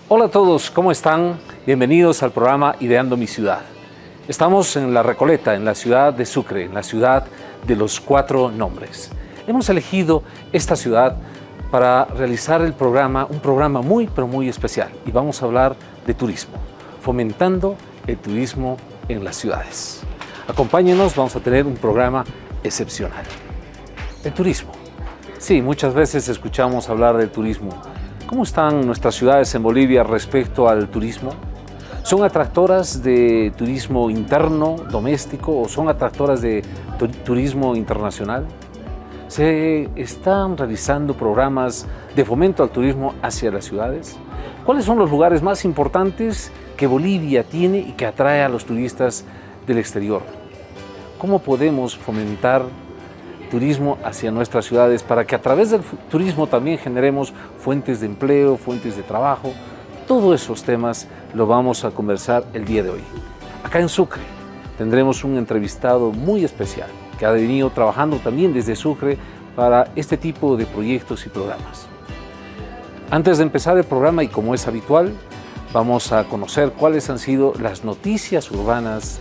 Hola a todos, ¿cómo están? Bienvenidos al programa Ideando mi Ciudad. Estamos en La Recoleta, en la ciudad de Sucre, en la ciudad de los 4 nombres. Hemos elegido esta ciudad para realizar un programa muy, pero muy especial. Y vamos a hablar de turismo, fomentando el turismo en las ciudades. Acompáñenos, vamos a tener un programa excepcional. El turismo. Sí, muchas veces escuchamos hablar del turismo. ¿Cómo están nuestras ciudades en Bolivia respecto al turismo? ¿Son atractoras de turismo interno, doméstico, o son atractoras de turismo internacional? ¿Se están realizando programas de fomento al turismo hacia las ciudades? ¿Cuáles son los lugares más importantes que Bolivia tiene y que atrae a los turistas del exterior? ¿Cómo podemos fomentar turismo hacia nuestras ciudades para que a través del turismo también generemos fuentes de empleo, fuentes de trabajo? Todos esos temas lo vamos a conversar el día de hoy. Acá en Sucre tendremos un entrevistado muy especial que ha venido trabajando también desde Sucre para este tipo de proyectos y programas. Antes de empezar el programa, y como es habitual, vamos a conocer cuáles han sido las noticias urbanas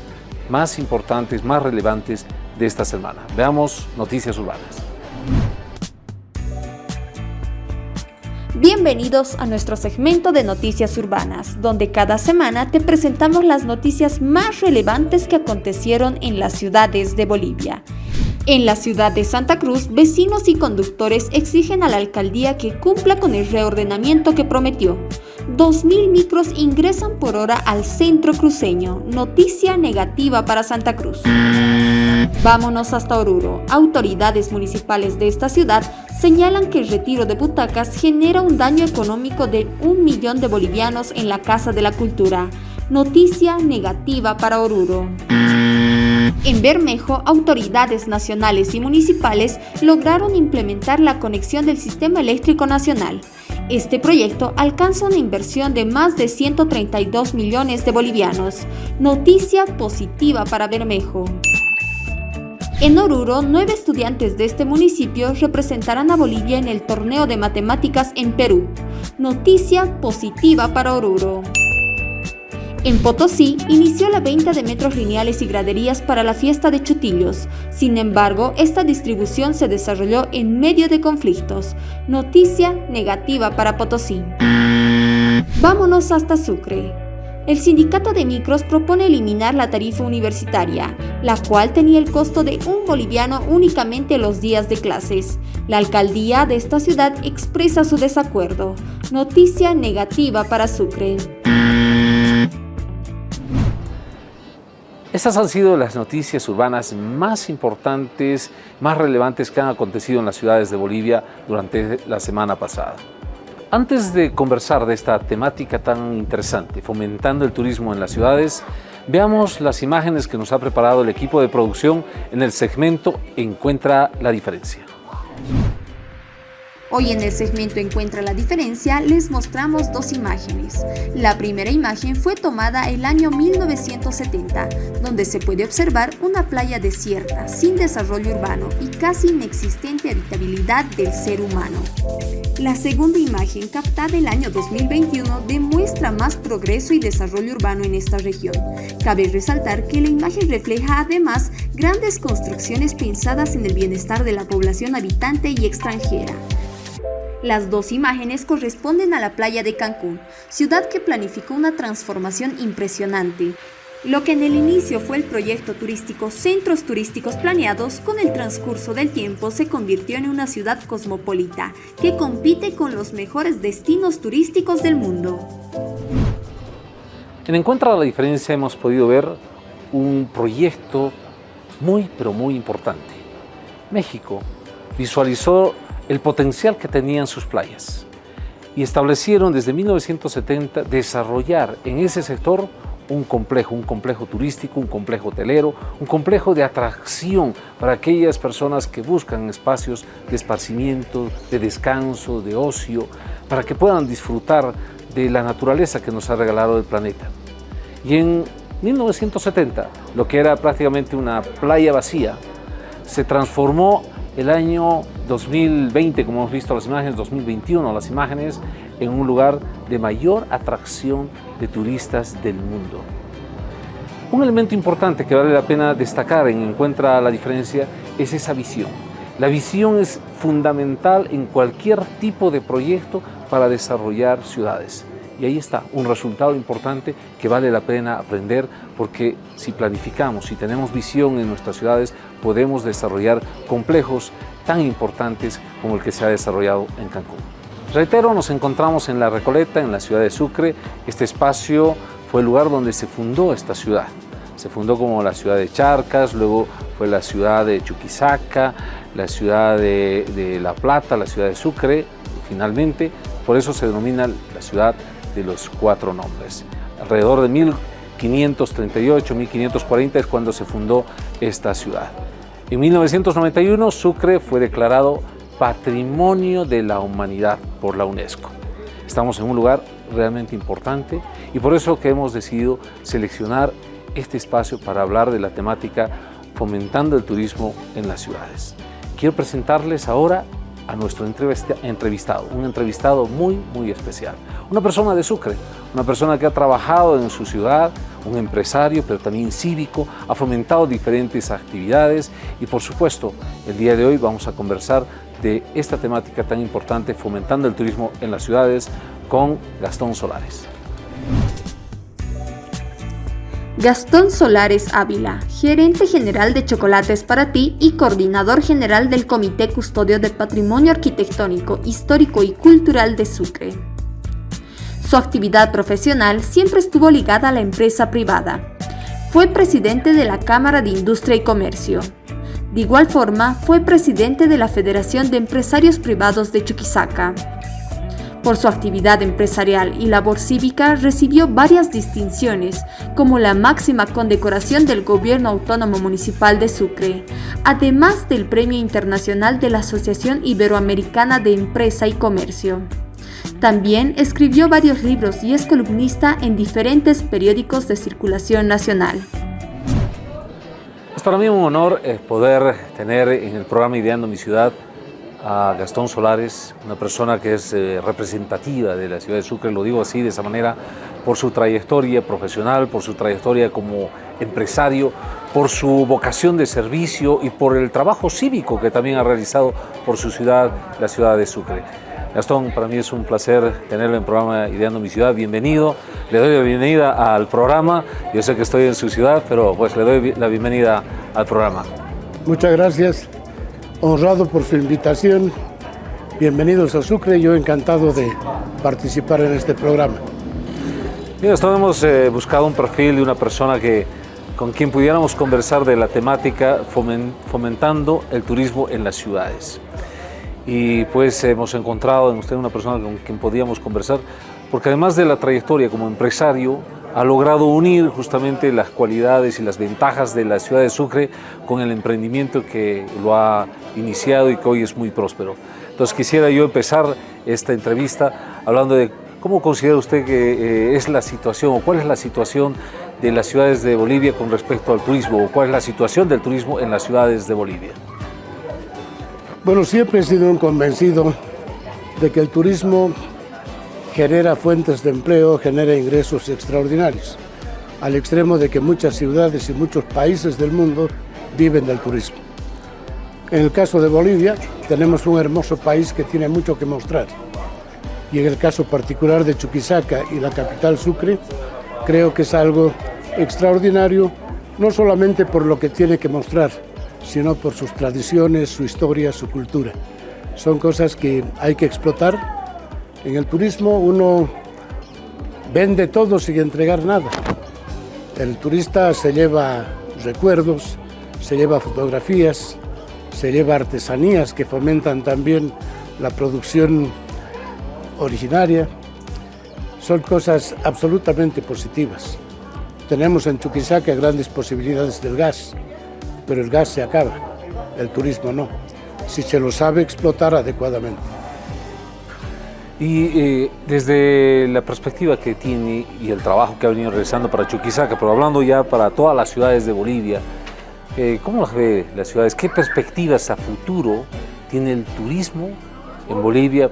más importantes, más relevantes de esta semana. Veamos Noticias Urbanas. Bienvenidos a nuestro segmento de Noticias Urbanas, donde cada semana te presentamos las noticias más relevantes que acontecieron en las ciudades de Bolivia. En la ciudad de Santa Cruz, vecinos y conductores exigen a la alcaldía que cumpla con el reordenamiento que prometió. 2.000 micros ingresan por hora al centro cruceño. Noticia negativa para Santa Cruz. Vámonos hasta Oruro. Autoridades municipales de esta ciudad señalan que el retiro de butacas genera un daño económico de 1 millón de bolivianos en la Casa de la Cultura. Noticia negativa para Oruro. En Bermejo, autoridades nacionales y municipales lograron implementar la conexión del Sistema Eléctrico Nacional. Este proyecto alcanza una inversión de más de 132 millones de bolivianos. Noticia positiva para Bermejo. En Oruro, 9 estudiantes de este municipio representarán a Bolivia en el torneo de matemáticas en Perú. Noticia positiva para Oruro. En Potosí, inició la venta de metros lineales y graderías para la fiesta de Chutillos. Sin embargo, esta distribución se desarrolló en medio de conflictos. Noticia negativa para Potosí. Vámonos hasta Sucre. El sindicato de micros propone eliminar la tarifa universitaria, la cual tenía el costo de 1 boliviano únicamente los días de clases. La alcaldía de esta ciudad expresa su desacuerdo. Noticia negativa para Sucre. Estas han sido las noticias urbanas más importantes, más relevantes que han acontecido en las ciudades de Bolivia durante la semana pasada. Antes de conversar de esta temática tan interesante, fomentando el turismo en las ciudades, veamos las imágenes que nos ha preparado el equipo de producción en el segmento Encuentra la Diferencia. Hoy en el segmento Encuentra la Diferencia les mostramos 2 imágenes. La primera imagen fue tomada el año 1970, donde se puede observar una playa desierta, sin desarrollo urbano y casi inexistente habitabilidad del ser humano. La segunda imagen, captada el año 2021, demuestra más progreso y desarrollo urbano en esta región. Cabe resaltar que la imagen refleja además grandes construcciones pensadas en el bienestar de la población habitante y extranjera. Las 2 imágenes corresponden a la playa de Cancún, ciudad que planificó una transformación impresionante. Lo que en el inicio fue el proyecto turístico Centros Turísticos Planeados, con el transcurso del tiempo se convirtió en una ciudad cosmopolita que compite con los mejores destinos turísticos del mundo. En Encuentra la Diferencia hemos podido ver un proyecto muy, pero muy importante. México visualizó el potencial que tenían sus playas. y establecieron desde 1970 desarrollar en ese sector un complejo turístico, un complejo hotelero, un complejo de atracción para aquellas personas que buscan espacios de esparcimiento, de descanso, de ocio, para que puedan disfrutar de la naturaleza que nos ha regalado el planeta. Y en 1970, lo que era prácticamente una playa vacía, se transformó el año 2020, como hemos visto las imágenes, 2021, las imágenes, en un lugar de mayor atracción de turistas del mundo. Un elemento importante que vale la pena destacar en Encuentra la Diferencia es esa visión. La visión es fundamental en cualquier tipo de proyecto para desarrollar ciudades. Y ahí está, un resultado importante que vale la pena aprender, porque si planificamos, si tenemos visión en nuestras ciudades, podemos desarrollar complejos tan importantes como el que se ha desarrollado en Cancún. Reitero, nos encontramos en La Recoleta, en la ciudad de Sucre. Este espacio fue el lugar donde se fundó esta ciudad. Se fundó como la ciudad de Charcas, luego fue la ciudad de Chuquisaca, la ciudad de La Plata, la ciudad de Sucre, finalmente. Por eso se denomina la ciudad de los cuatro nombres. Alrededor de 1538, 1540 es cuando se fundó esta ciudad. En 1991 Sucre fue declarado Patrimonio de la Humanidad por la UNESCO. Estamos en un lugar realmente importante y por eso que hemos decidido seleccionar este espacio para hablar de la temática fomentando el turismo en las ciudades. Quiero presentarles ahora a nuestro entrevistado, un entrevistado muy especial. Una persona de Sucre, una persona que ha trabajado en su ciudad, un empresario, pero también cívico, ha fomentado diferentes actividades y por supuesto, el día de hoy vamos a conversar de esta temática tan importante, fomentando el turismo en las ciudades, con Gastón Solares. Gastón Solares Ávila, gerente general de Chocolates para Ti y coordinador general del Comité Custodio del Patrimonio Arquitectónico, Histórico y Cultural de Sucre. Su actividad profesional siempre estuvo ligada a la empresa privada. Fue presidente de la Cámara de Industria y Comercio. De igual forma, fue presidente de la Federación de Empresarios Privados de Chuquisaca. Por su actividad empresarial y labor cívica recibió varias distinciones, como la máxima condecoración del Gobierno Autónomo Municipal de Sucre, además del Premio Internacional de la Asociación Iberoamericana de Empresa y Comercio. También escribió varios libros y es columnista en diferentes periódicos de circulación nacional. Es para mí un honor poder tener en el programa Ideando mi Ciudad a Gastón Solares, una persona que es representativa de la ciudad de Sucre, lo digo así de esa manera, por su trayectoria profesional, por su trayectoria como empresario, por su vocación de servicio y por el trabajo cívico que también ha realizado por su ciudad, la ciudad de Sucre. Gastón, para mí es un placer tenerlo en el programa Ideando mi Ciudad. Bienvenido, le doy la bienvenida al programa. Yo sé que estoy en su ciudad, pero pues le doy la bienvenida al programa. Muchas gracias. Honrado por su invitación. Bienvenidos a Sucre, yo encantado de participar en este programa. Mira, hemos buscado un perfil de una persona con quien pudiéramos conversar de la temática fomentando el turismo en las ciudades. Y pues hemos encontrado en usted una persona con quien podíamos conversar, porque además de la trayectoria como empresario, ha logrado unir justamente las cualidades y las ventajas de la ciudad de Sucre con el emprendimiento que lo ha iniciado y que hoy es muy próspero. Entonces quisiera yo empezar esta entrevista hablando de cómo considera usted que es la situación o cuál es la situación de las ciudades de Bolivia con respecto al turismo o cuál es la situación del turismo en las ciudades de Bolivia. Bueno, siempre he sido un convencido de que el turismo genera fuentes de empleo, genera ingresos extraordinarios, al extremo de que muchas ciudades y muchos países del mundo viven del turismo. En el caso de Bolivia, tenemos un hermoso país que tiene mucho que mostrar. Y en el caso particular de Chuquisaca y la capital Sucre, creo que es algo extraordinario, no solamente por lo que tiene que mostrar, sino por sus tradiciones, su historia, su cultura. Son cosas que hay que explotar. En el turismo uno vende todo sin entregar nada. El turista se lleva recuerdos, se lleva fotografías, se lleva artesanías que fomentan también la producción originaria, son cosas absolutamente positivas. Tenemos en Chuquisaca grandes posibilidades del gas, pero el gas se acaba, el turismo no, si se lo sabe explotar adecuadamente. Y desde la perspectiva que tiene y el trabajo que ha venido realizando para Chuquisaca, pero hablando ya para todas las ciudades de Bolivia, ¿cómo las ve las ciudades? ¿Qué perspectivas a futuro tiene el turismo en Bolivia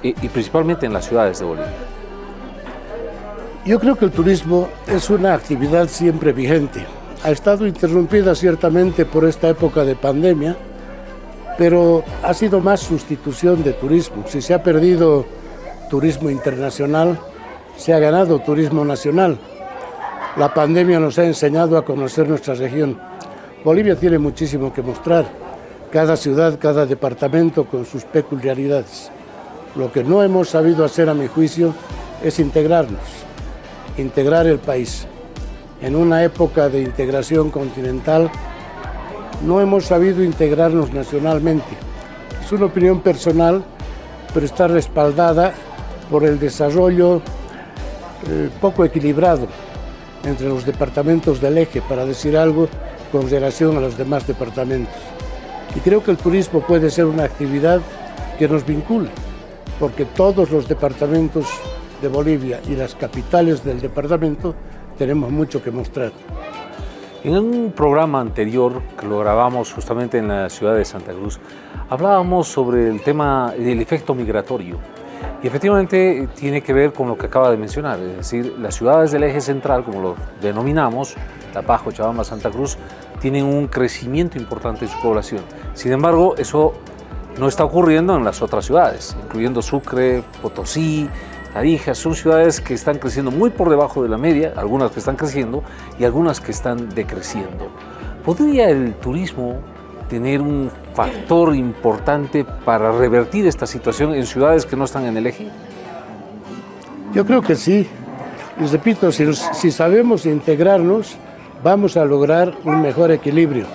y principalmente en las ciudades de Bolivia? Yo creo que el turismo es una actividad siempre vigente. Ha estado interrumpida ciertamente por esta época de pandemia, pero ha sido más sustitución de turismo. Si se ha perdido turismo internacional, se ha ganado turismo nacional. La pandemia nos ha enseñado a conocer nuestra región. Bolivia tiene muchísimo que mostrar, cada ciudad, cada departamento con sus peculiaridades. Lo que no hemos sabido hacer, a mi juicio, es integrarnos, integrar el país. En una época de integración continental, no hemos sabido integrarnos nacionalmente. Es una opinión personal, pero está respaldada por el desarrollo poco equilibrado entre los departamentos del eje, para decir algo, con relación a los demás departamentos. Y creo que el turismo puede ser una actividad que nos vincule, porque todos los departamentos de Bolivia y las capitales del departamento tenemos mucho que mostrar. En un programa anterior que lo grabamos justamente en la ciudad de Santa Cruz, hablábamos sobre el tema del efecto migratorio. Y efectivamente tiene que ver con lo que acaba de mencionar, es decir, las ciudades del eje central, como lo denominamos, La Paz, Cochabamba, Santa Cruz, tienen un crecimiento importante en su población. Sin embargo, eso no está ocurriendo en las otras ciudades, incluyendo Sucre, Potosí, Tarija. Son ciudades que están creciendo muy por debajo de la media, algunas que están creciendo y algunas que están decreciendo. ¿Podría el turismo tener un factor importante para revertir esta situación en ciudades que no están en el eje? Yo creo que sí. Y repito, si sabemos integrarnos, vamos a lograr un mejor equilibrio.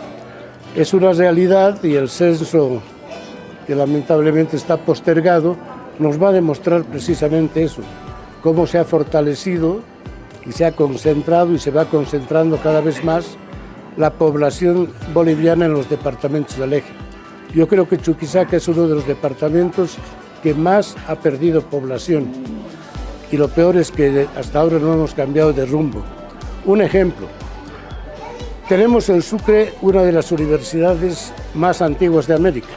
Es una realidad, y el censo, que lamentablemente está postergado, nos va a demostrar precisamente eso, cómo se ha fortalecido y se ha concentrado y se va concentrando cada vez más la población boliviana en los departamentos del eje. Yo creo que Chuquisaca es uno de los departamentos que más ha perdido población, y lo peor es que hasta ahora no hemos cambiado de rumbo. Un ejemplo, tenemos en Sucre una de las universidades más antiguas de América.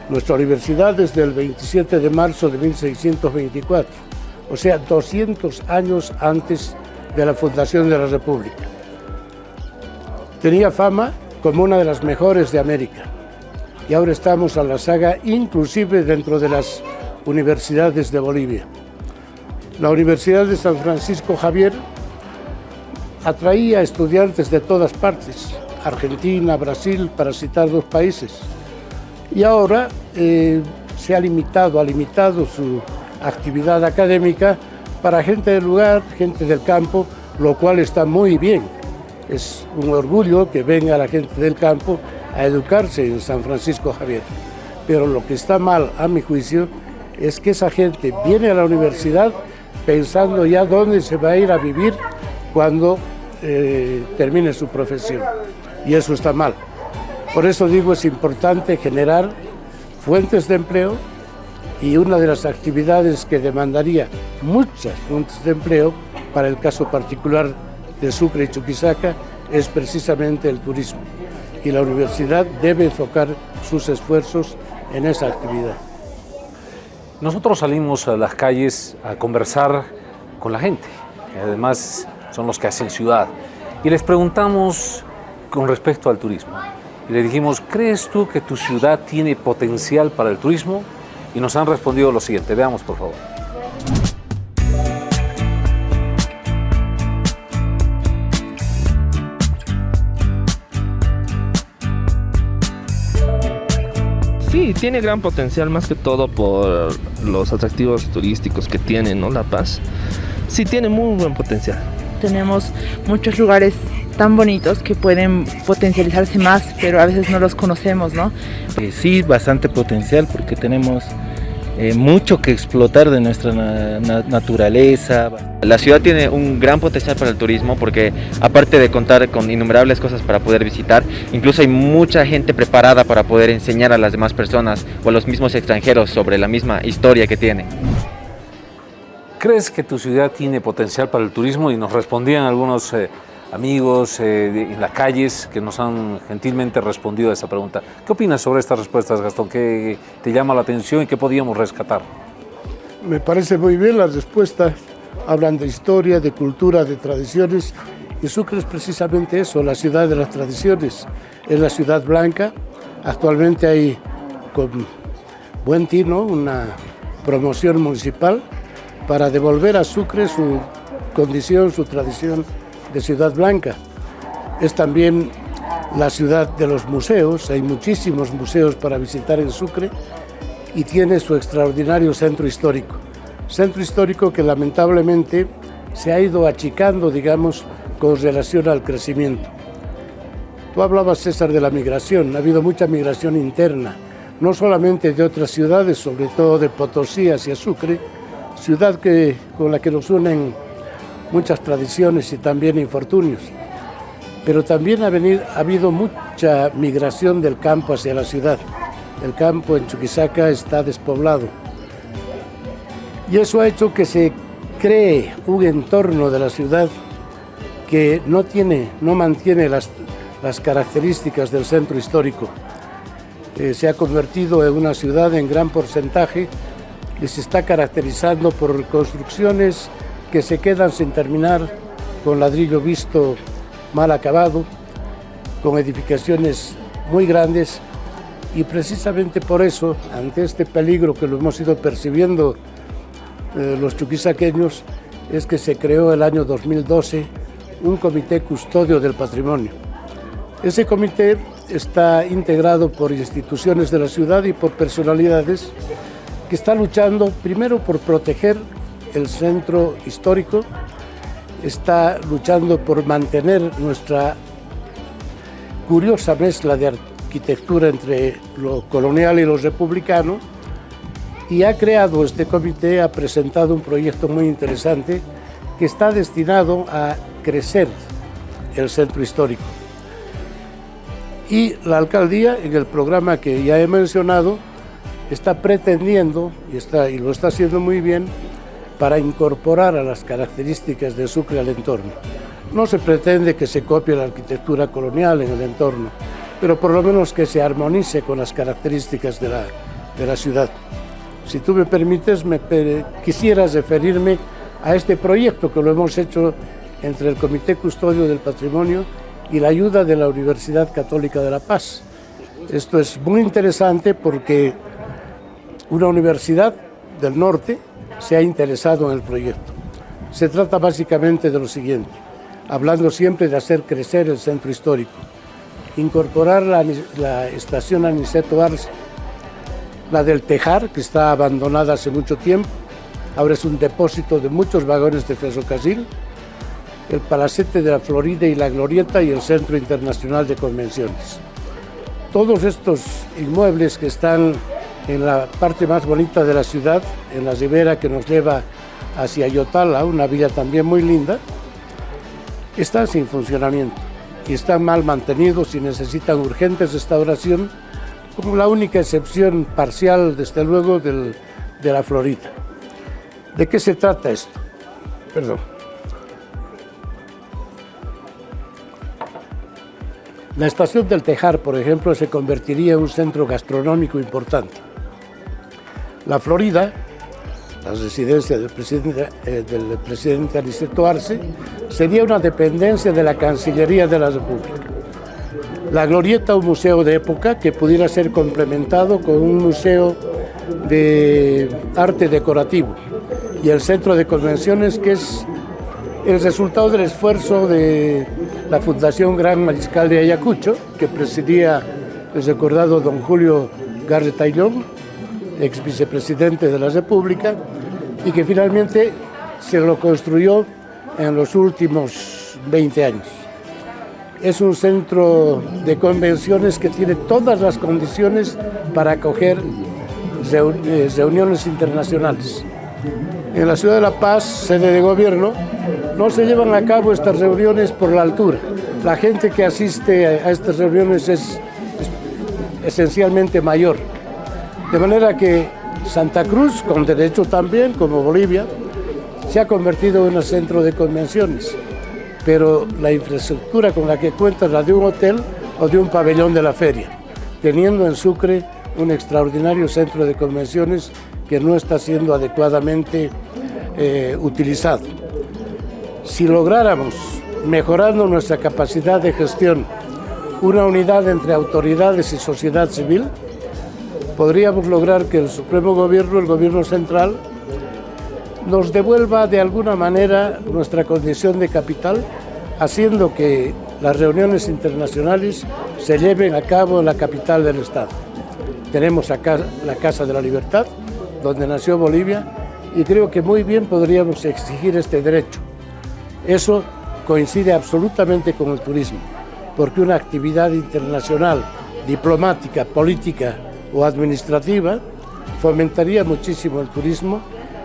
Nuestra universidad es del 27 de marzo de 1624, o sea, 200 años antes de la fundación de la República. Tenía fama como una de las mejores de América, y ahora estamos a la saga inclusive dentro de las universidades de Bolivia. La Universidad de San Francisco Javier atraía a estudiantes de todas partes, Argentina, Brasil, para citar dos países. Y ahora ha limitado su actividad académica para gente del lugar, gente del campo, lo cual está muy bien. Es un orgullo que venga la gente del campo a educarse en San Francisco Javier. Pero lo que está mal, a mi juicio, es que esa gente viene a la universidad pensando ya dónde se va a ir a vivir cuando termine su profesión. Y eso está mal. Por eso digo, es importante generar fuentes de empleo, y una de las actividades que demandaría muchas fuentes de empleo para el caso particular de Sucre y Chuquisaca es precisamente el turismo. Y la universidad debe enfocar sus esfuerzos en esa actividad. Nosotros salimos a las calles a conversar con la gente, que además son los que hacen ciudad, y les preguntamos con respecto al turismo. Y le dijimos, ¿crees tú que tu ciudad tiene potencial para el turismo? Y nos han respondido lo siguiente, veamos por favor. Sí, tiene gran potencial, más que todo por los atractivos turísticos que tiene, ¿no? La Paz. Sí, tiene muy buen potencial. Tenemos muchos lugares tan bonitos que pueden potencializarse más, pero a veces no los conocemos, ¿no? Sí, bastante potencial, porque tenemos mucho que explotar de nuestra naturaleza. La ciudad tiene un gran potencial para el turismo porque aparte de contar con innumerables cosas para poder visitar, incluso hay mucha gente preparada para poder enseñar a las demás personas o a los mismos extranjeros sobre la misma historia que tiene. ¿Crees que tu ciudad tiene potencial para el turismo? Y nos respondían algunos amigos en las calles que nos han gentilmente respondido a esa pregunta. ¿Qué opinas sobre estas respuestas, Gastón? ¿Qué te llama la atención y qué podíamos rescatar? Me parece muy bien las respuestas. Hablan de historia, de cultura, de tradiciones. Y Sucre es precisamente eso, la ciudad de las tradiciones. Es la ciudad blanca. Actualmente hay, con buen tino, una promoción municipal para devolver a Sucre su condición, su tradición de ciudad blanca. Es también la ciudad de los museos, hay muchísimos museos para visitar en Sucre y tiene su extraordinario centro histórico. Centro histórico que lamentablemente se ha ido achicando, digamos, con relación al crecimiento. Tú hablabas, César, de la migración, ha habido mucha migración interna, no solamente de otras ciudades, sobre todo de Potosí hacia Sucre, ciudad con la que nos unen muchas tradiciones y también infortunios. Pero también ha habido mucha migración del campo hacia la ciudad. El campo en Chuquisaca está despoblado. Y eso ha hecho que se cree un entorno de la ciudad que no mantiene las características del centro histórico. Se ha convertido en una ciudad en gran porcentaje y se está caracterizando por construcciones que se quedan sin terminar, con ladrillo visto mal acabado, con edificaciones muy grandes, y precisamente por eso, ante este peligro que lo hemos ido percibiendo los chuquisaqueños, es que se creó el año 2012 un comité custodio del patrimonio. Ese comité está integrado por instituciones de la ciudad y por personalidades que están luchando primero por proteger el centro histórico, está luchando por mantener nuestra curiosa mezcla de arquitectura entre lo colonial y lo republicano, y ha creado este comité, ha presentado un proyecto muy interesante que está destinado a crecer el centro histórico. Y la alcaldía, en el programa que ya he mencionado, está pretendiendo, y lo está haciendo muy bien, para incorporar a las características de Sucre al entorno. No se pretende que se copie la arquitectura colonial en el entorno, pero por lo menos que se armonice con las características de la ciudad. Si tú me permites, quisieras referirme a este proyecto que lo hemos hecho entre el Comité Custodio del Patrimonio y la ayuda de la Universidad Católica de La Paz. Esto es muy interesante porque una universidad del norte se ha interesado en el proyecto. Se trata básicamente de lo siguiente, hablando siempre de hacer crecer el centro histórico, incorporar la estación Aniceto Arce, la del Tejar, que está abandonada hace mucho tiempo, ahora es un depósito de muchos vagones de ferrocarril, el Palacete de la Florida y la Glorieta y el Centro Internacional de Convenciones. Todos estos inmuebles que están en la parte más bonita de la ciudad, en la ribera que nos lleva hacia Yotala, una villa también muy linda, están sin funcionamiento y están mal mantenidos y necesitan urgente restauración, como la única excepción parcial, desde luego, de la Florida. ¿De qué se trata esto? Perdón. La estación del Tejar, por ejemplo, se convertiría en un centro gastronómico importante. La Florida, la residencia del presidente Aniceto Arce, sería una dependencia de la Cancillería de la República. La Glorieta, un museo de época que pudiera ser complementado con un museo de arte decorativo. Y el Centro de Convenciones, que es el resultado del esfuerzo de la Fundación Gran Mariscal de Ayacucho, que presidía el recordado don Julio Garretaillón, ex vicepresidente de la República, y que finalmente se lo construyó en los últimos 20 años. Es un centro de convenciones que tiene todas las condiciones para acoger reuniones internacionales. En la ciudad de La Paz, sede de gobierno, no se llevan a cabo estas reuniones por la altura. La gente que asiste a estas reuniones es esencialmente mayor. De manera que Santa Cruz, con derecho también, como Bolivia, se ha convertido en un centro de convenciones. Pero la infraestructura con la que cuenta es la de un hotel o de un pabellón de la feria, teniendo en Sucre un extraordinario centro de convenciones que no está siendo adecuadamente utilizado. Si lográramos, mejorando nuestra capacidad de gestión, una unidad entre autoridades y sociedad civil, podríamos lograr que el Supremo Gobierno, el Gobierno Central, nos devuelva de alguna manera nuestra condición de capital, haciendo que las reuniones internacionales se lleven a cabo en la capital del Estado. Tenemos acá la Casa de la Libertad, donde nació Bolivia, y creo que muy bien podríamos exigir este derecho. Eso coincide absolutamente con el turismo, porque una actividad internacional, diplomática, política o administrativa fomentaría muchísimo el turismo,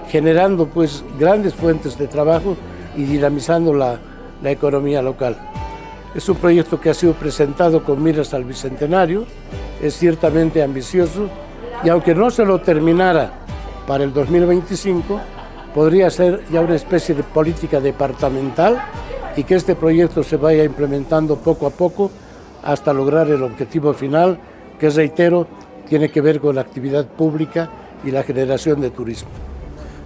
generando pues grandes fuentes de trabajo y dinamizando la economía local. Es un proyecto que ha sido presentado con miras al Bicentenario, es ciertamente ambicioso y aunque no se lo terminara para el 2025, podría ser ya una especie de política departamental y que este proyecto se vaya implementando poco a poco hasta lograr el objetivo final, que reitero, tiene que ver con la actividad pública y la generación de turismo.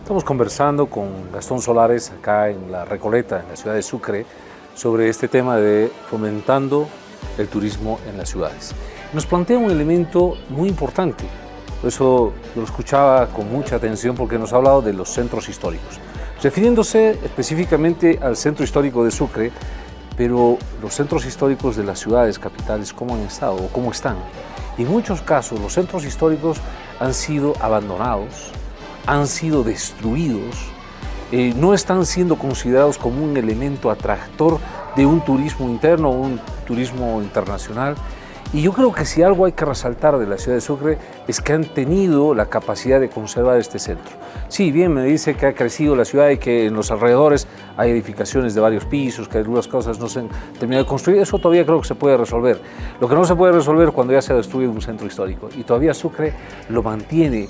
Estamos conversando con Gastón Solares acá en La Recoleta, en la ciudad de Sucre, sobre este tema de fomentando el turismo en las ciudades. Nos plantea un elemento muy importante, por eso lo escuchaba con mucha atención porque nos ha hablado de los centros históricos, refiriéndose específicamente al centro histórico de Sucre, pero los centros históricos de las ciudades capitales, ¿cómo han estado o cómo están? Y en muchos casos los centros históricos han sido abandonados, han sido destruidos, no están siendo considerados como un elemento atractor de un turismo interno o un turismo internacional. Y yo creo que si algo hay que resaltar de la ciudad de Sucre es que han tenido la capacidad de conservar este centro. Sí, bien me dice que ha crecido la ciudad y que en los alrededores hay edificaciones de varios pisos, que algunas cosas no se han terminado de construir. Eso todavía creo que se puede resolver. Lo que no se puede resolver cuando ya se ha destruido un centro histórico. Y todavía Sucre lo mantiene.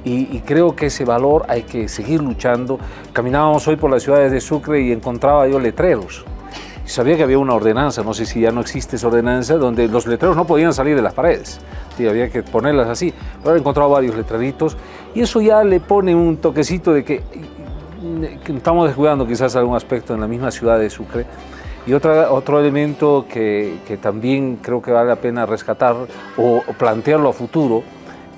Y creo que ese valor hay que seguir luchando. Caminábamos hoy por las ciudades de Sucre y encontraba yo letreros. Y sabía que había una ordenanza, no sé si ya no existe esa ordenanza, donde los letreros no podían salir de las paredes. Sí, había que ponerlas así. Pero he encontrado varios letreritos y eso ya le pone un toquecito de que estamos descuidando quizás algún aspecto en la misma ciudad de Sucre. Y otro elemento que también creo que vale la pena rescatar o plantearlo a futuro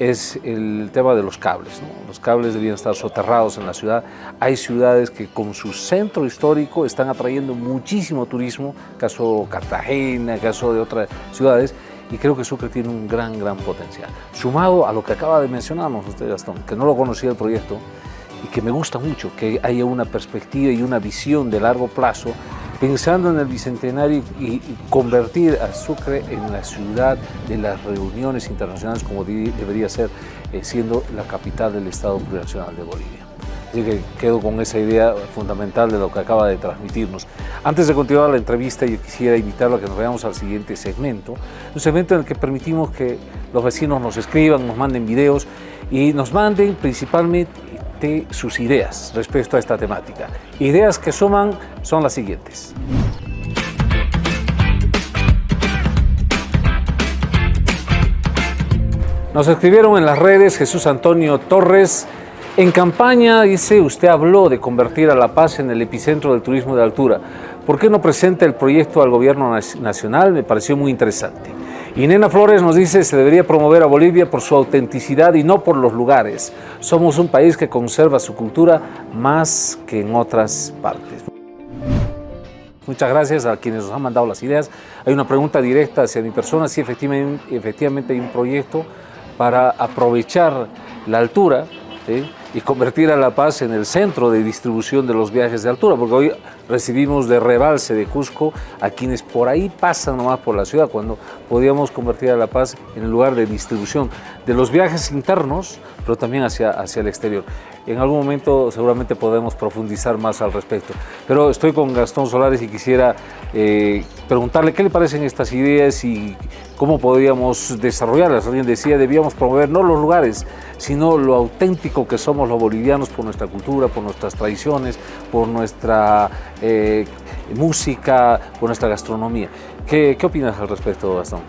es el tema de los cables, ¿no? Los cables debían estar soterrados en la ciudad. Hay ciudades que con su centro histórico están atrayendo muchísimo turismo, caso Cartagena, caso de otras ciudades, y creo que Sucre tiene un gran potencial. Sumado a lo que acaba de mencionarnos usted, Gastón, que no lo conocía el proyecto y que me gusta mucho, que haya una perspectiva y una visión de largo plazo, pensando en el Bicentenario y convertir a Sucre en la ciudad de las reuniones internacionales como debería ser, siendo la capital del Estado Plurinacional de Bolivia. Así que quedo con esa idea fundamental de lo que acaba de transmitirnos. Antes de continuar la entrevista, yo quisiera invitarlo a que nos veamos al siguiente segmento, un segmento en el que permitimos que los vecinos nos escriban, nos manden videos y nos manden principalmente sus ideas respecto a esta temática. Ideas que suman son las siguientes. Nos escribieron en las redes Jesús Antonio Torres. En campaña, dice, usted habló de convertir a La Paz en el epicentro del turismo de altura. ¿Por qué no presenta el proyecto al gobierno nacional? Me pareció muy interesante. Y Nena Flores nos dice, se debería promover a Bolivia por su autenticidad y no por los lugares. Somos un país que conserva su cultura más que en otras partes. Muchas gracias a quienes nos han mandado las ideas. Hay una pregunta directa hacia mi persona, si efectivamente hay un proyecto para aprovechar la altura, ¿sí? y convertir a La Paz en el centro de distribución de los viajes de altura, porque hoy recibimos de rebalse de Cusco a quienes por ahí pasan nomás por la ciudad, cuando podíamos convertir a La Paz en el lugar de distribución de los viajes internos, pero también hacia el exterior. En algún momento seguramente podemos profundizar más al respecto. Pero estoy con Gastón Solares y quisiera preguntarle qué le parecen estas ideas y cómo podríamos desarrollarlas. Alguien decía, debíamos promover no los lugares, sino lo auténtico que somos los bolivianos por nuestra cultura, por nuestras tradiciones, por nuestra música, por nuestra gastronomía. ¿Qué opinas al respecto, Gastón?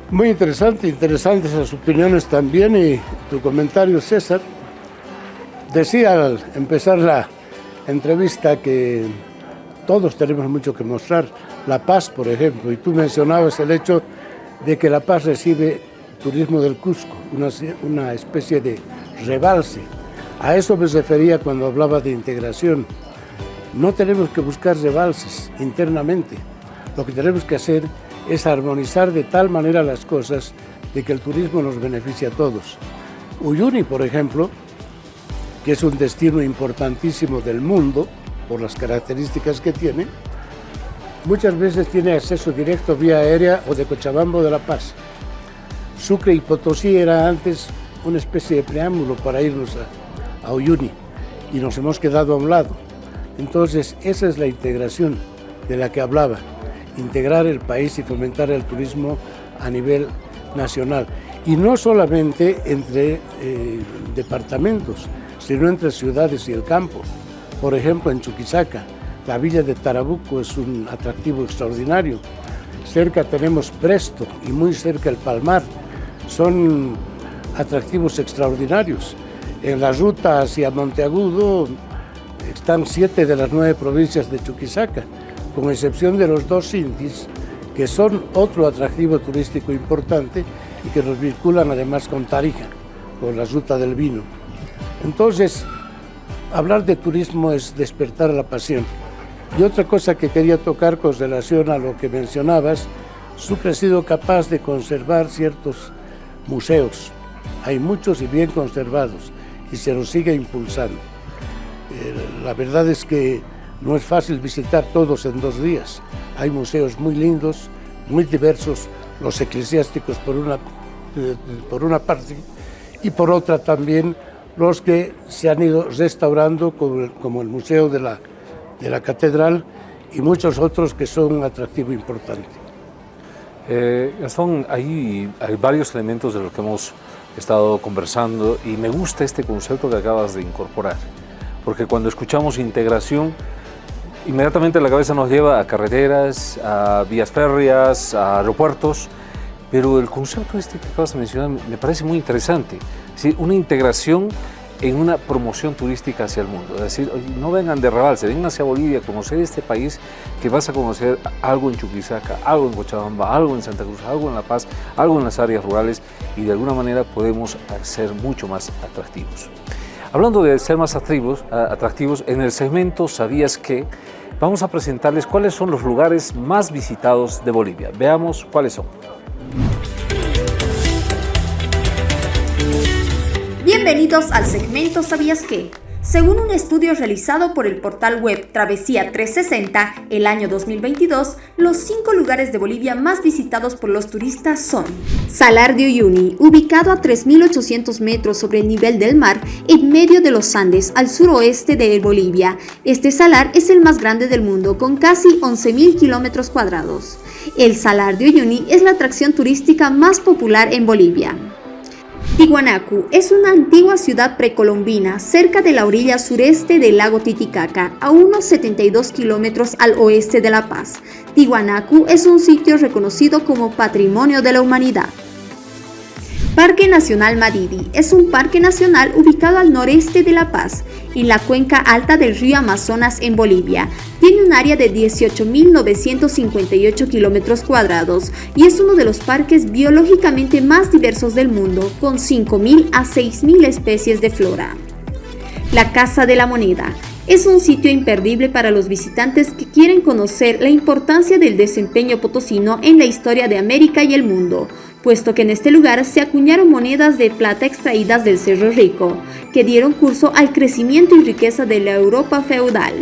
Muy interesantes esas opiniones también, y tu comentario, César. Decía al empezar la entrevista que todos tenemos mucho que mostrar. La Paz, por ejemplo, y tú mencionabas el hecho de que La Paz recibe turismo del Cusco, una especie de rebalse. A eso me refería cuando hablaba de integración. No tenemos que buscar rebalses internamente. Lo que tenemos que hacer es armonizar de tal manera las cosas de que el turismo nos beneficie a todos. Uyuni, por ejemplo, que es un destino importantísimo del mundo por las características que tiene, muchas veces tiene acceso directo vía aérea o de Cochabamba o de La Paz. Sucre y Potosí era antes una especie de preámbulo para irnos a Uyuni y nos hemos quedado a un lado. Entonces, esa es la integración de la que hablaba, integrar el país y fomentar el turismo a nivel nacional. Y no solamente entre departamentos, sino entre ciudades y el campo. Por ejemplo, en Chuquisaca, la villa de Tarabuco es un atractivo extraordinario. Cerca tenemos Presto y muy cerca el Palmar. Son atractivos extraordinarios. En la ruta hacia Monteagudo están 7 de las 9 provincias de Chuquisaca, con excepción de los 2 Intis, que son otro atractivo turístico importante y que nos vinculan además con Tarija, con la ruta del vino. Entonces, hablar de turismo es despertar la pasión. Y otra cosa que quería tocar con relación a lo que mencionabas, Sucre ha sido capaz de conservar ciertos museos. Hay muchos y bien conservados y se los sigue impulsando. La verdad es que no es fácil visitar todos en 2 días. Hay museos muy lindos, muy diversos, los eclesiásticos por una parte, y por otra también los que se han ido restaurando, como el Museo de la Catedral y muchos otros que son un atractivo importante. Gastón, hay varios elementos de los que hemos estado conversando y me gusta este concepto que acabas de incorporar, porque cuando escuchamos integración, inmediatamente la cabeza nos lleva a carreteras, a vías férreas, a aeropuertos, pero el concepto que acabas de mencionar me parece muy interesante. ¿Sí? Una integración en una promoción turística hacia el mundo. Es decir, no vengan de rebalse, vengan hacia Bolivia a conocer este país, que vas a conocer algo en Chuquisaca, algo en Cochabamba, algo en Santa Cruz, algo en La Paz, algo en las áreas rurales, y de alguna manera podemos ser mucho más atractivos. Hablando de ser más atractivos, en el segmento ¿Sabías qué? Vamos a presentarles cuáles son los lugares más visitados de Bolivia. Veamos cuáles son. Bienvenidos al segmento ¿Sabías qué? Según un estudio realizado por el portal web Travesía 360, el año 2022, los 5 lugares de Bolivia más visitados por los turistas son: Salar de Uyuni, ubicado a 3.800 metros sobre el nivel del mar, en medio de los Andes, al suroeste de Bolivia. Este salar es el más grande del mundo, con casi 11.000 kilómetros cuadrados. El Salar de Uyuni es la atracción turística más popular en Bolivia. Tiwanaku es una antigua ciudad precolombina cerca de la orilla sureste del lago Titicaca, a unos 72 kilómetros al oeste de La Paz. Tiwanaku es un sitio reconocido como Patrimonio de la Humanidad. Parque Nacional Madidi es un parque nacional ubicado al noreste de La Paz, en la cuenca alta del río Amazonas en Bolivia. Tiene un área de 18.958 kilómetros cuadrados y es uno de los parques biológicamente más diversos del mundo, con 5.000 a 6.000 especies de flora. La Casa de la Moneda es un sitio imperdible para los visitantes que quieren conocer la importancia del desempeño potosino en la historia de América y el mundo. puesto que en este lugar se acuñaron monedas de plata extraídas del Cerro Rico, que dieron curso al crecimiento y riqueza de la Europa feudal.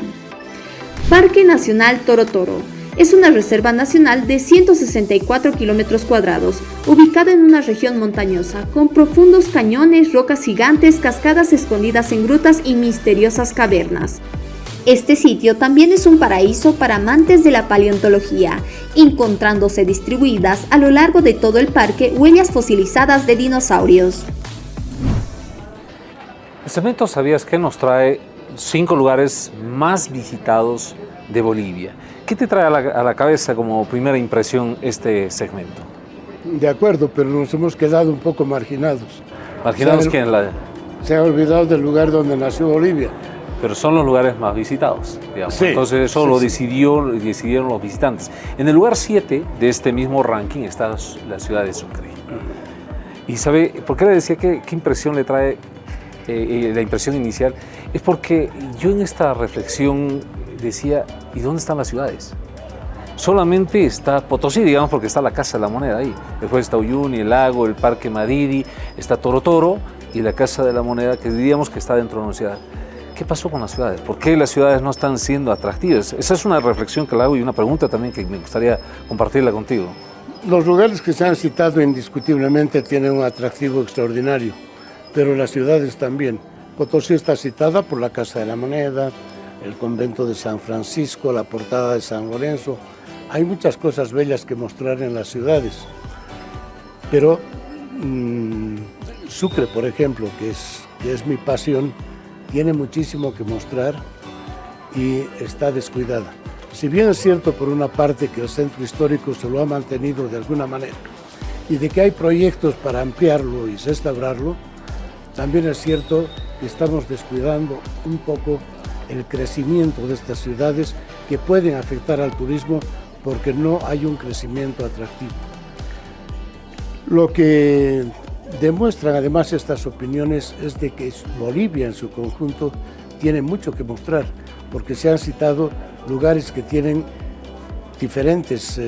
Parque Nacional Toro Toro es una reserva nacional de 164 kilómetros cuadrados, ubicada en una región montañosa, con profundos cañones, rocas gigantes, cascadas escondidas en grutas y misteriosas cavernas. Este sitio también es un paraíso para amantes de la paleontología, encontrándose distribuidas a lo largo de todo el parque huellas fosilizadas de dinosaurios. El segmento ¿Sabías qué? Nos trae 5 lugares más visitados de Bolivia. ¿Qué te trae a la cabeza como primera impresión este segmento? De acuerdo, pero nos hemos quedado un poco marginados. ¿Marginados quién? Se ha olvidado del lugar donde nació Bolivia. Pero son los lugares más visitados, digamos. Sí, Entonces eso lo decidieron los visitantes. En el lugar 7 de este mismo ranking está la ciudad de Sucre. Y ¿sabe por qué le decía qué impresión le trae la impresión inicial? Es porque yo en esta reflexión decía, ¿y dónde están las ciudades? Solamente está Potosí, digamos, porque está la Casa de la Moneda ahí. Después está Uyuni, el lago, el Parque Madidi, está Toro Toro y la Casa de la Moneda, que diríamos que está dentro de una ciudad. ¿Qué pasó con las ciudades? ¿Por qué las ciudades no están siendo atractivas? Esa es una reflexión que le hago y una pregunta también que me gustaría compartirla contigo. Los lugares que se han citado indiscutiblemente tienen un atractivo extraordinario, pero las ciudades también. Potosí está citada por la Casa de la Moneda, el convento de San Francisco, la portada de San Lorenzo. Hay muchas cosas bellas que mostrar en las ciudades, pero Sucre, por ejemplo, que es mi pasión, tiene muchísimo que mostrar y está descuidada. Si bien es cierto por una parte que el centro histórico se lo ha mantenido de alguna manera y de que hay proyectos para ampliarlo y restaurarlo, también es cierto que estamos descuidando un poco el crecimiento de estas ciudades que pueden afectar al turismo porque no hay un crecimiento atractivo. Lo que demuestran además estas opiniones es de que Bolivia en su conjunto tiene mucho que mostrar, porque se han citado lugares que tienen diferentes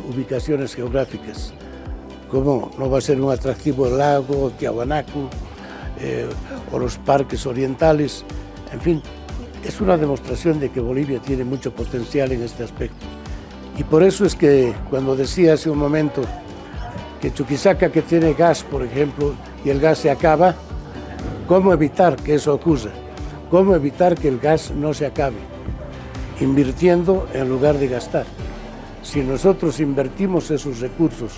ubicaciones geográficas, como no va a ser un atractivo el lago Tiahuanaco o los parques orientales, en fin, es una demostración de que Bolivia tiene mucho potencial en este aspecto. Y por eso es que cuando decía hace un momento que Chuquisaca, que tiene gas, por ejemplo, y el gas se acaba, ¿cómo evitar que eso ocurra? ¿Cómo evitar que el gas no se acabe? Invirtiendo en lugar de gastar. Si nosotros invertimos esos recursos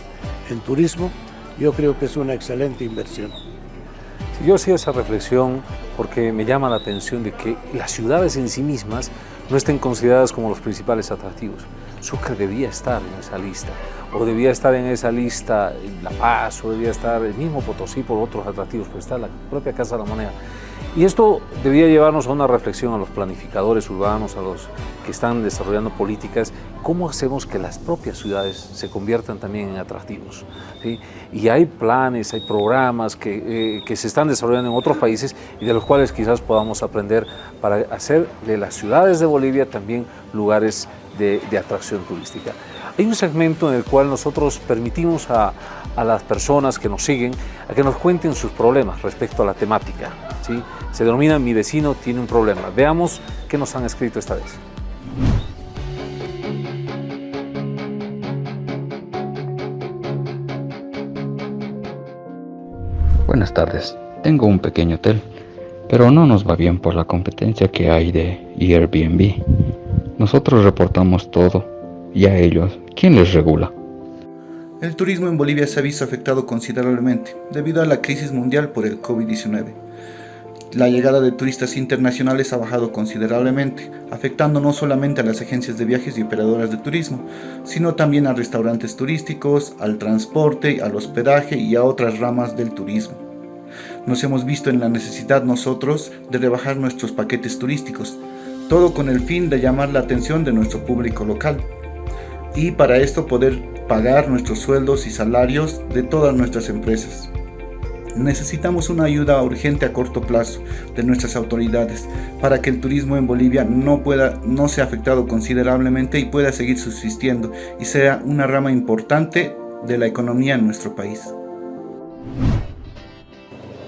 en turismo, yo creo que es una excelente inversión. Yo hacía esa reflexión porque me llama la atención de que las ciudades en sí mismas no estén consideradas como los principales atractivos. Sucre debía estar en esa lista, o debía estar en esa lista La Paz, o debía estar el mismo Potosí por otros atractivos, pero está la propia Casa de la Moneda. Y esto debía llevarnos a una reflexión a los planificadores urbanos, a los que están desarrollando políticas, cómo hacemos que las propias ciudades se conviertan también en atractivos, ¿sí? Y hay planes, hay programas que se están desarrollando en otros países y de los cuales quizás podamos aprender para hacer de las ciudades de Bolivia también lugares de atracción turística. Hay un segmento en el cual nosotros permitimos a las personas que nos siguen a que nos cuenten sus problemas respecto a la temática, ¿sí? Se denomina Mi vecino tiene un problema. Veamos qué nos han escrito esta vez. Buenas tardes, tengo un pequeño hotel, pero no nos va bien por la competencia que hay de Airbnb. Nosotros reportamos todo, y a ellos, ¿quién les regula? El turismo en Bolivia se ha visto afectado considerablemente debido a la crisis mundial por el COVID-19. La llegada de turistas internacionales ha bajado considerablemente, afectando no solamente a las agencias de viajes y operadoras de turismo, sino también a restaurantes turísticos, al transporte, al hospedaje y a otras ramas del turismo. Nos hemos visto en la necesidad nosotros de rebajar nuestros paquetes turísticos, todo con el fin de llamar la atención de nuestro público local, y para esto poder pagar nuestros sueldos y salarios de todas nuestras empresas. Necesitamos una ayuda urgente a corto plazo de nuestras autoridades para que el turismo en Bolivia no sea afectado considerablemente y pueda seguir subsistiendo y sea una rama importante de la economía en nuestro país.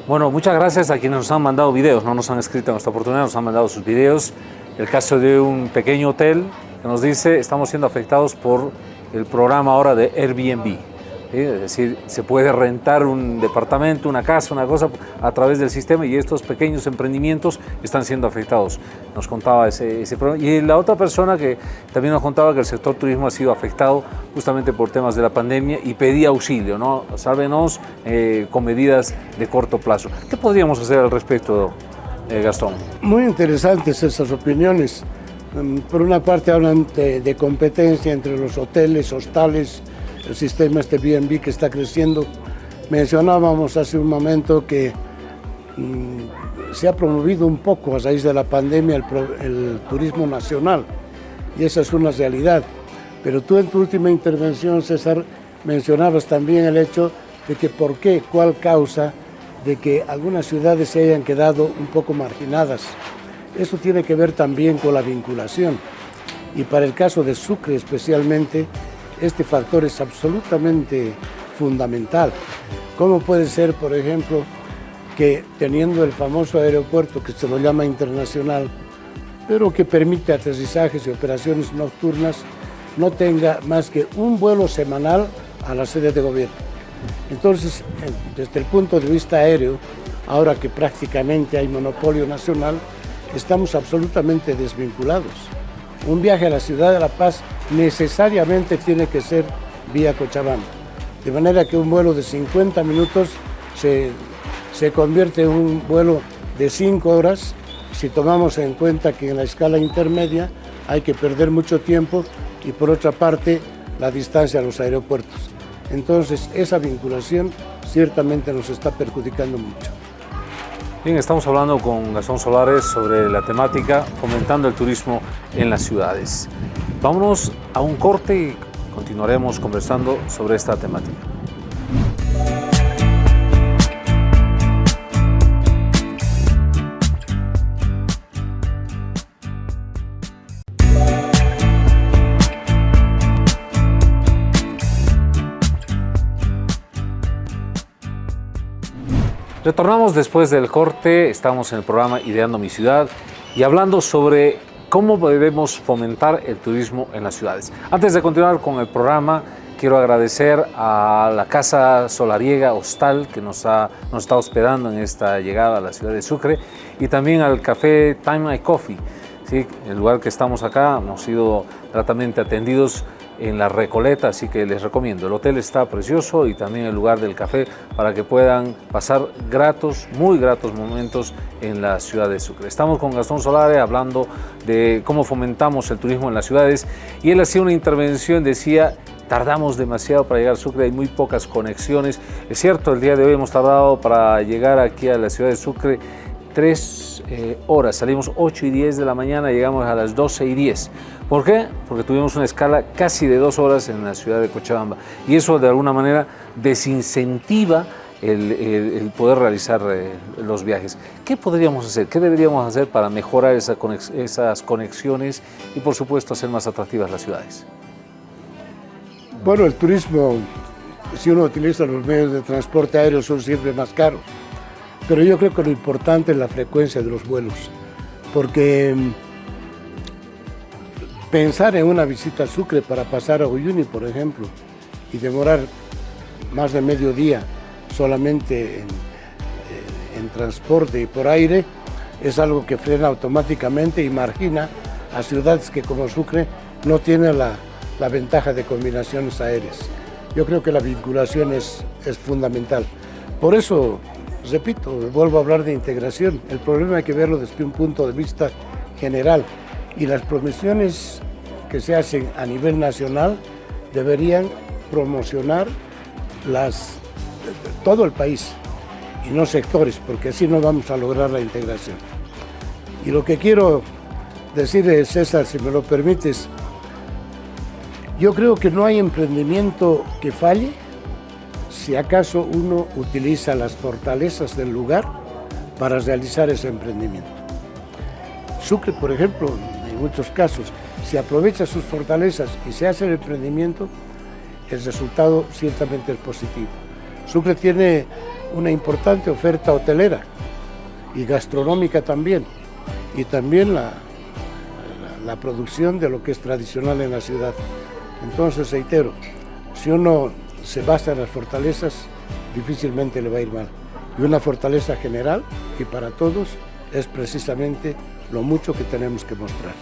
Bueno, muchas gracias a quienes nos han mandado videos, no nos han escrito en esta oportunidad, nos han mandado sus videos. El caso de un pequeño hotel que nos dice, estamos siendo afectados por el programa ahora de Airbnb. ¿Sí? Es decir, se puede rentar un departamento, una casa, una cosa a través del sistema y estos pequeños emprendimientos están siendo afectados. Nos contaba ese problema. Y la otra persona que también nos contaba que el sector turismo ha sido afectado justamente por temas de la pandemia y pedía auxilio, ¿no? Sálvenos con medidas de corto plazo. ¿Qué podríamos hacer al respecto, Gastón? Muy interesantes esas opiniones. Por una parte hablan de competencia entre los hoteles, hostales, el sistema B&B que está creciendo. Mencionábamos hace un momento que se ha promovido un poco a raíz de la pandemia el turismo nacional y esa es una realidad. Pero tú en tu última intervención, César, mencionabas también el hecho de que por qué, cuál causa de que algunas ciudades se hayan quedado un poco marginadas. Eso tiene que ver también con la vinculación y para el caso de Sucre especialmente, este factor es absolutamente fundamental. ¿Cómo puede ser, por ejemplo, que teniendo el famoso aeropuerto que se lo llama internacional, pero que permite aterrizajes y operaciones nocturnas, no tenga más que un vuelo semanal a la sede de gobierno? Entonces, desde el punto de vista aéreo, ahora que prácticamente hay monopolio nacional, estamos absolutamente desvinculados. Un viaje a la ciudad de La Paz necesariamente tiene que ser vía Cochabamba, de manera que un vuelo de 50 minutos se convierte en un vuelo de 5 horas, si tomamos en cuenta que en la escala intermedia hay que perder mucho tiempo y por otra parte la distancia a los aeropuertos. Entonces esa vinculación ciertamente nos está perjudicando mucho. Bien, estamos hablando con Gastón Solares sobre la temática fomentando el turismo en las ciudades. Vámonos a un corte y continuaremos conversando sobre esta temática. Retornamos después del corte, estamos en el programa Ideando mi Ciudad y hablando sobre cómo debemos fomentar el turismo en las ciudades. Antes de continuar con el programa, quiero agradecer a la Casa Solariega Hostal que nos está hospedando en esta llegada a la ciudad de Sucre y también al Café Time Coffee. ¿Sí? El lugar que estamos acá, hemos sido gratamente atendidos en La Recoleta, así que les recomiendo. El hotel está precioso y también el lugar del café para que puedan pasar muy gratos momentos en la ciudad de Sucre. Estamos con Gastón Solares hablando de cómo fomentamos el turismo en las ciudades y él hacía una intervención, decía, tardamos demasiado para llegar a Sucre, hay muy pocas conexiones. Es cierto, el día de hoy hemos tardado para llegar aquí a la ciudad de Sucre 3 horas, salimos 8 y 10 de la mañana, llegamos a las 12 y 10. ¿Por qué? Porque tuvimos una escala casi de 2 horas en la ciudad de Cochabamba y eso de alguna manera desincentiva el poder realizar los viajes. ¿Qué podríamos hacer? ¿Qué deberíamos hacer para mejorar esas conexiones y por supuesto hacer más atractivas las ciudades? Bueno, el turismo, si uno utiliza los medios de transporte aéreo, son siempre más caros. Pero yo creo que lo importante es la frecuencia de los vuelos, porque pensar en una visita a Sucre para pasar a Uyuni, por ejemplo, y demorar más de medio día solamente en transporte y por aire, es algo que frena automáticamente y margina a ciudades que como Sucre no tienen la ventaja de combinaciones aéreas. Yo creo que la vinculación es fundamental. Por eso, repito, vuelvo a hablar de integración. El problema hay que verlo desde un punto de vista general y las promociones que se hacen a nivel nacional deberían promocionar todo el país y no sectores, porque así no vamos a lograr la integración. Y lo que quiero decir, César, si me lo permites, yo creo que no hay emprendimiento que falle si acaso uno utiliza las fortalezas del lugar para realizar ese emprendimiento. Sucre, por ejemplo, en muchos casos, si aprovecha sus fortalezas y se hace el emprendimiento, el resultado ciertamente es positivo. Sucre tiene una importante oferta hotelera y gastronómica también, y también la producción de lo que es tradicional en la ciudad. Entonces, reitero, si uno se basa en las fortalezas, difícilmente le va a ir mal. Y una fortaleza general y para todos es precisamente lo mucho que tenemos que mostrar.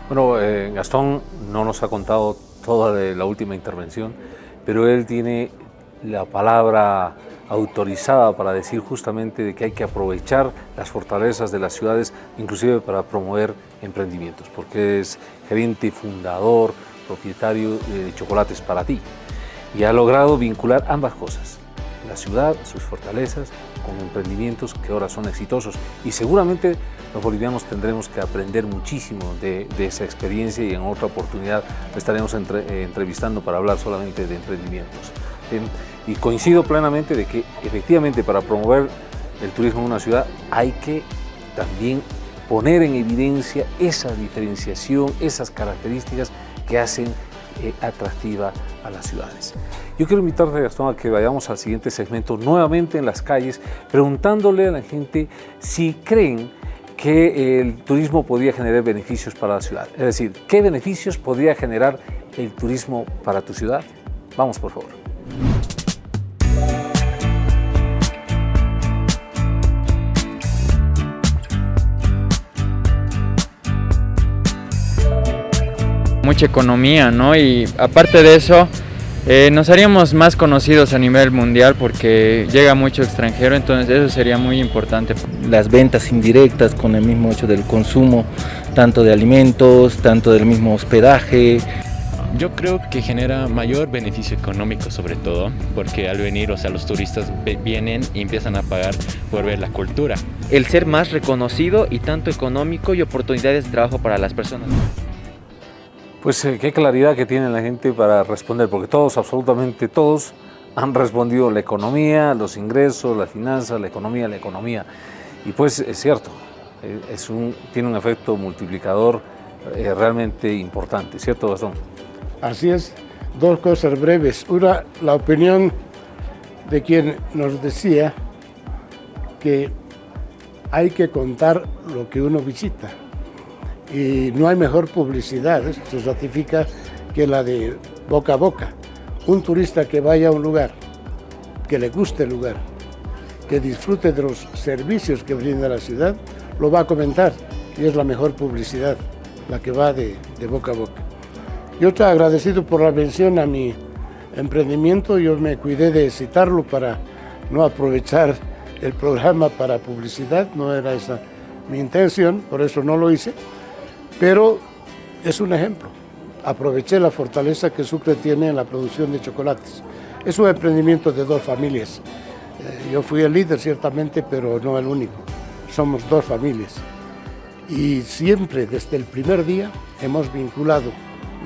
Bueno, Gastón no nos ha contado toda de la última intervención, pero él tiene la palabra autorizada para decir justamente de que hay que aprovechar las fortalezas de las ciudades, inclusive para promover emprendimientos, porque es gerente, fundador, propietario de Chocolates para Ti, y ha logrado vincular ambas cosas, la ciudad, sus fortalezas, con emprendimientos que ahora son exitosos, y seguramente los bolivianos tendremos que aprender muchísimo de esa experiencia, y en otra oportunidad le estaremos entrevistando para hablar solamente de emprendimientos. Y coincido plenamente de que efectivamente para promover el turismo en una ciudad hay que también poner en evidencia esa diferenciación, esas características que hacen atractiva a las ciudades. Yo quiero invitarte, Gastón, a que vayamos al siguiente segmento nuevamente en las calles, preguntándole a la gente si creen que el turismo podría generar beneficios para la ciudad. Es decir, ¿qué beneficios podría generar el turismo para tu ciudad? Vamos, por favor. Mucha economía, ¿no? Y aparte de eso, nos haríamos más conocidos a nivel mundial porque llega mucho extranjero, entonces eso sería muy importante. Las ventas indirectas con el mismo hecho del consumo, tanto de alimentos, tanto del mismo hospedaje. Yo creo que genera mayor beneficio económico sobre todo, porque al venir, o sea, los turistas vienen y empiezan a pagar por ver la cultura. El ser más reconocido y tanto económico y oportunidades de trabajo para las personas. Pues qué claridad que tiene la gente para responder, porque todos, absolutamente todos, han respondido la economía, los ingresos, las finanzas, la economía. Y pues es cierto, tiene un efecto multiplicador realmente importante, ¿cierto, Gastón? Así es, dos cosas breves. Una, la opinión de quien nos decía que hay que contar lo que uno visita. Y no hay mejor publicidad, esto se ratifica, que la de boca a boca. Un turista que vaya a un lugar, que le guste el lugar, que disfrute de los servicios que brinda la ciudad, lo va a comentar, y es la mejor publicidad, la que va de boca a boca. Yo estoy agradecido por la mención a mi emprendimiento, yo me cuidé de citarlo para no aprovechar el programa para publicidad, no era esa mi intención, por eso no lo hice. Pero es un ejemplo. Aproveché la fortaleza que Sucre tiene en la producción de chocolates. Es un emprendimiento de dos familias. Yo fui el líder ciertamente, pero no el único. Somos dos familias. Y siempre, desde el primer día, hemos vinculado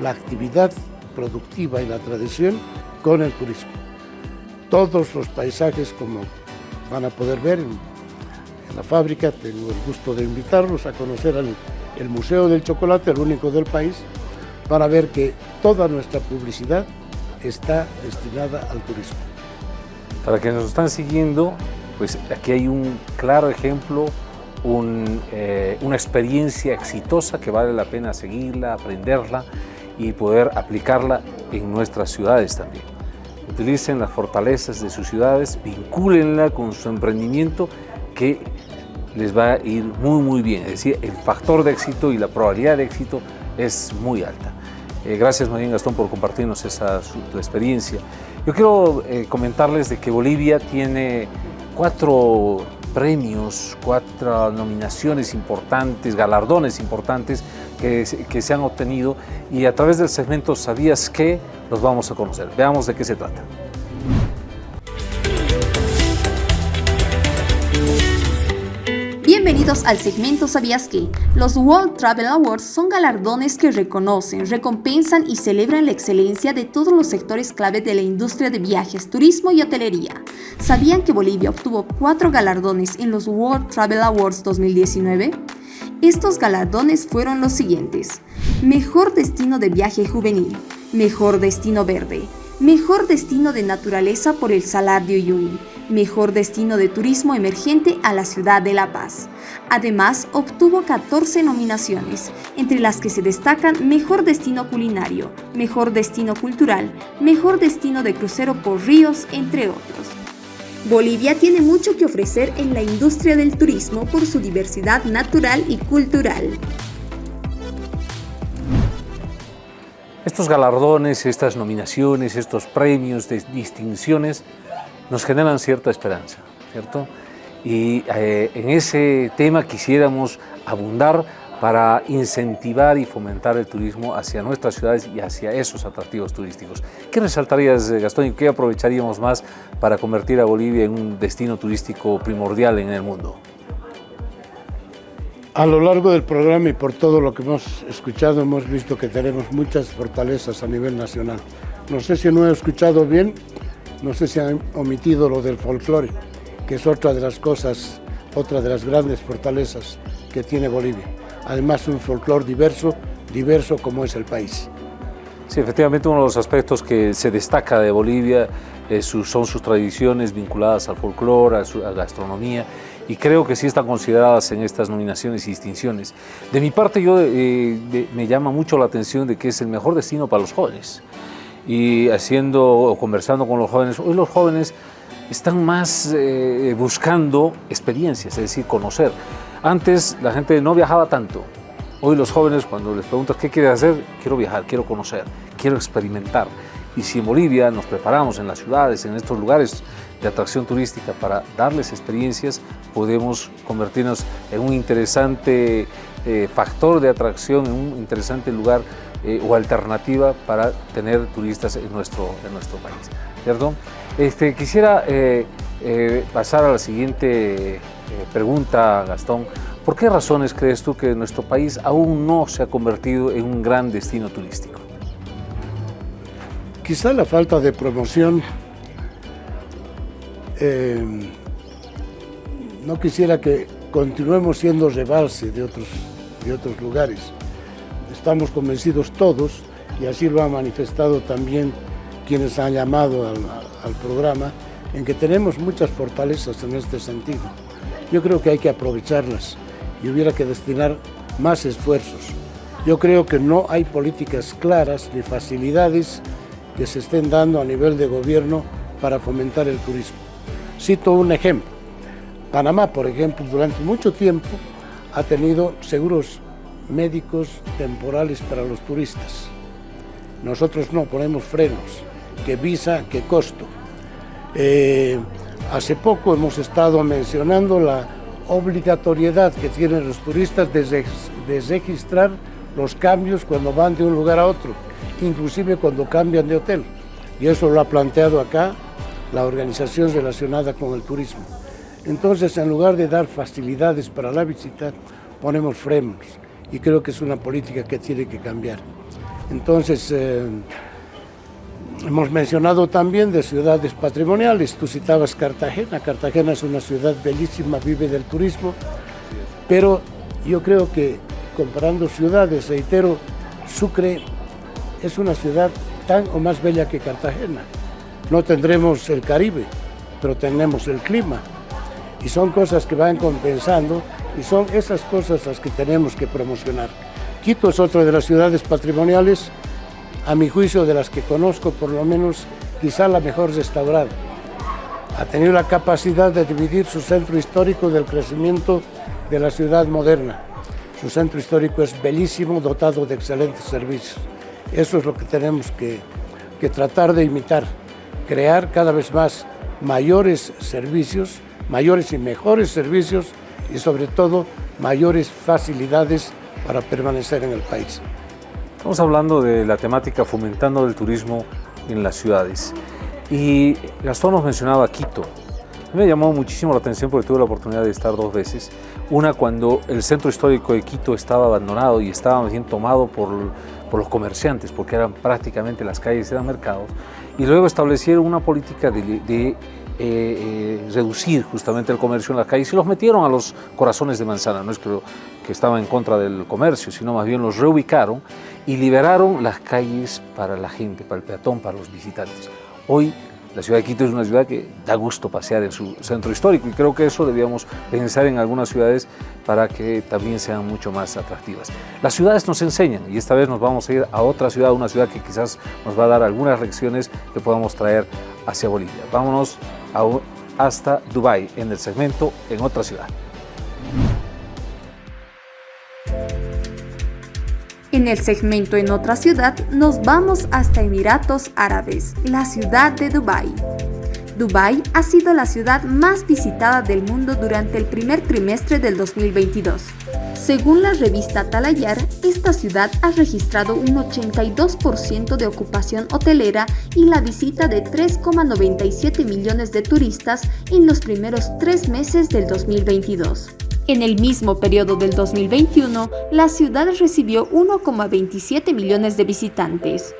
la actividad productiva y la tradición con el turismo. Todos los paisajes, como van a poder ver en la fábrica, tengo el gusto de invitarlos a conocer el Museo del Chocolate, el único del país, para ver que toda nuestra publicidad está destinada al turismo. Para quienes nos están siguiendo, pues aquí hay un claro ejemplo, una experiencia exitosa que vale la pena seguirla, aprenderla y poder aplicarla en nuestras ciudades también. Utilicen las fortalezas de sus ciudades, vincúlenla con su emprendimiento que les va a ir muy bien, es decir, el factor de éxito y la probabilidad de éxito es muy alta. Gracias muy bien, Gastón, por compartirnos tu experiencia. Yo quiero comentarles de que Bolivia tiene 4 premios, 4 nominaciones importantes, galardones importantes que se han obtenido, y a través del segmento ¿Sabías qué? Los vamos a conocer. Veamos de qué se trata. Bienvenidos al segmento ¿Sabías qué? Los World Travel Awards son galardones que reconocen, recompensan y celebran la excelencia de todos los sectores clave de la industria de viajes, turismo y hotelería. ¿Sabían que Bolivia obtuvo 4 galardones en los World Travel Awards 2019? Estos galardones fueron los siguientes: mejor destino de viaje juvenil, mejor destino verde, mejor destino de naturaleza por el Salar de Uyuni, mejor destino de turismo emergente a la ciudad de La Paz. Además, obtuvo 14 nominaciones, entre las que se destacan Mejor Destino Culinario, Mejor Destino Cultural, Mejor Destino de Crucero por Ríos, entre otros. Bolivia tiene mucho que ofrecer en la industria del turismo por su diversidad natural y cultural. Estos galardones, estas nominaciones, estos premios, distinciones, nos generan cierta esperanza, ¿cierto? Y en ese tema quisiéramos abundar para incentivar y fomentar el turismo hacia nuestras ciudades y hacia esos atractivos turísticos. ¿Qué resaltarías, Gastón, y qué aprovecharíamos más para convertir a Bolivia en un destino turístico primordial en el mundo? A lo largo del programa y por todo lo que hemos escuchado, hemos visto que tenemos muchas fortalezas a nivel nacional. No sé si no he escuchado bien, no sé si han omitido lo del folclore, que es otra de las cosas, otra de las grandes fortalezas que tiene Bolivia. Además, un folclore diverso como es el país. Sí, efectivamente, uno de los aspectos que se destaca de Bolivia son sus tradiciones vinculadas al folclore, a la gastronomía, y creo que sí están consideradas en estas nominaciones y distinciones. De mi parte, me llama mucho la atención de que es el mejor destino para los jóvenes. Y conversando con los jóvenes, hoy los jóvenes están más buscando experiencias, es decir, conocer. Antes la gente no viajaba tanto. Hoy los jóvenes, cuando les preguntas qué quieres hacer, quiero viajar, quiero conocer, quiero experimentar. Y si en Bolivia nos preparamos en las ciudades, en estos lugares de atracción turística para darles experiencias, podemos convertirnos en un interesante factor de atracción, en un interesante lugar o alternativa para tener turistas en nuestro país, ¿cierto? Quisiera pasar a la siguiente pregunta, Gastón. ¿Por qué razones crees tú que nuestro país aún no se ha convertido en un gran destino turístico? Quizá la falta de promoción. No quisiera que continuemos siendo rebalse de otros lugares. Estamos convencidos todos, y así lo han manifestado también quienes han llamado al programa, en que tenemos muchas fortalezas en este sentido. Yo creo que hay que aprovecharlas y hubiera que destinar más esfuerzos. Yo creo que no hay políticas claras ni facilidades que se estén dando a nivel de gobierno para fomentar el turismo. Cito un ejemplo. Panamá, por ejemplo, durante mucho tiempo ha tenido seguros médicos temporales para los turistas. Nosotros no, ponemos frenos, qué visa, qué costo. Hace poco hemos estado mencionando la obligatoriedad que tienen los turistas de registrar los cambios cuando van de un lugar a otro, inclusive cuando cambian de hotel. Y eso lo ha planteado acá la organización relacionada con el turismo. Entonces, en lugar de dar facilidades para la visita, ponemos frenos. Y creo que es una política que tiene que cambiar. Entonces, hemos mencionado también de ciudades patrimoniales. Tú citabas Cartagena. Cartagena es una ciudad bellísima, vive del turismo. Pero yo creo que, comparando ciudades, reitero, Sucre es una ciudad tan o más bella que Cartagena. No tendremos el Caribe, pero tenemos el clima. Y son cosas que van compensando y son esas cosas las que tenemos que promocionar. Quito es otra de las ciudades patrimoniales, a mi juicio de las que conozco, por lo menos quizá la mejor restaurada. Ha tenido la capacidad de dividir su centro histórico del crecimiento de la ciudad moderna. Su centro histórico es bellísimo, dotado de excelentes servicios. Eso es lo que tenemos que tratar de imitar, crear cada vez más mayores servicios, mayores y mejores servicios y sobre todo mayores facilidades para permanecer en el país. Estamos hablando de la temática fomentando el turismo en las ciudades y Gastón nos mencionaba Quito. Me llamó muchísimo la atención porque tuve la oportunidad de estar 2 veces. Una cuando el centro histórico de Quito estaba abandonado y estaba bien tomado por los comerciantes, porque eran prácticamente las calles, eran mercados, y luego establecieron una política de reducir justamente el comercio en las calles y los metieron a los corazones de manzana. No es que estaban en contra del comercio, sino más bien los reubicaron y liberaron las calles para la gente, para el peatón, para los visitantes. Hoy la ciudad de Quito es una ciudad que da gusto pasear en su centro histórico y creo que eso debíamos pensar en algunas ciudades para que también sean mucho más atractivas. Las ciudades nos enseñan y esta vez nos vamos a ir a otra ciudad, una ciudad que quizás nos va a dar algunas lecciones que podamos traer hacia Bolivia. Vámonos hasta Dubái en el segmento En otra ciudad. En el segmento En otra ciudad nos vamos hasta Emiratos Árabes, la ciudad de Dubái. Dubái ha sido la ciudad más visitada del mundo durante el primer trimestre del 2022. Según la revista Talayar, esta ciudad ha registrado un 82% de ocupación hotelera y la visita de 3,97 millones de turistas en los primeros 3 meses del 2022. En el mismo periodo del 2021, la ciudad recibió 1,27 millones de visitantes.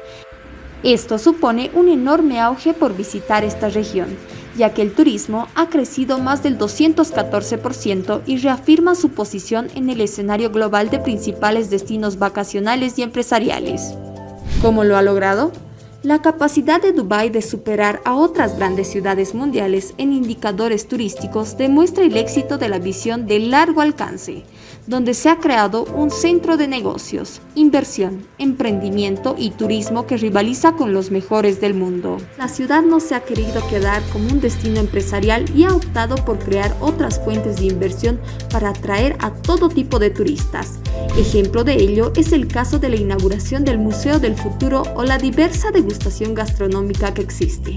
Esto supone un enorme auge por visitar esta región, ya que el turismo ha crecido más del 214% y reafirma su posición en el escenario global de principales destinos vacacionales y empresariales. ¿Cómo lo ha logrado? La capacidad de Dubái de superar a otras grandes ciudades mundiales en indicadores turísticos demuestra el éxito de la visión de largo alcance, donde se ha creado un centro de negocios, inversión, emprendimiento y turismo que rivaliza con los mejores del mundo. La ciudad no se ha querido quedar como un destino empresarial y ha optado por crear otras fuentes de inversión para atraer a todo tipo de turistas. Ejemplo de ello es el caso de la inauguración del Museo del Futuro o la diversa degustación gastronómica que existe.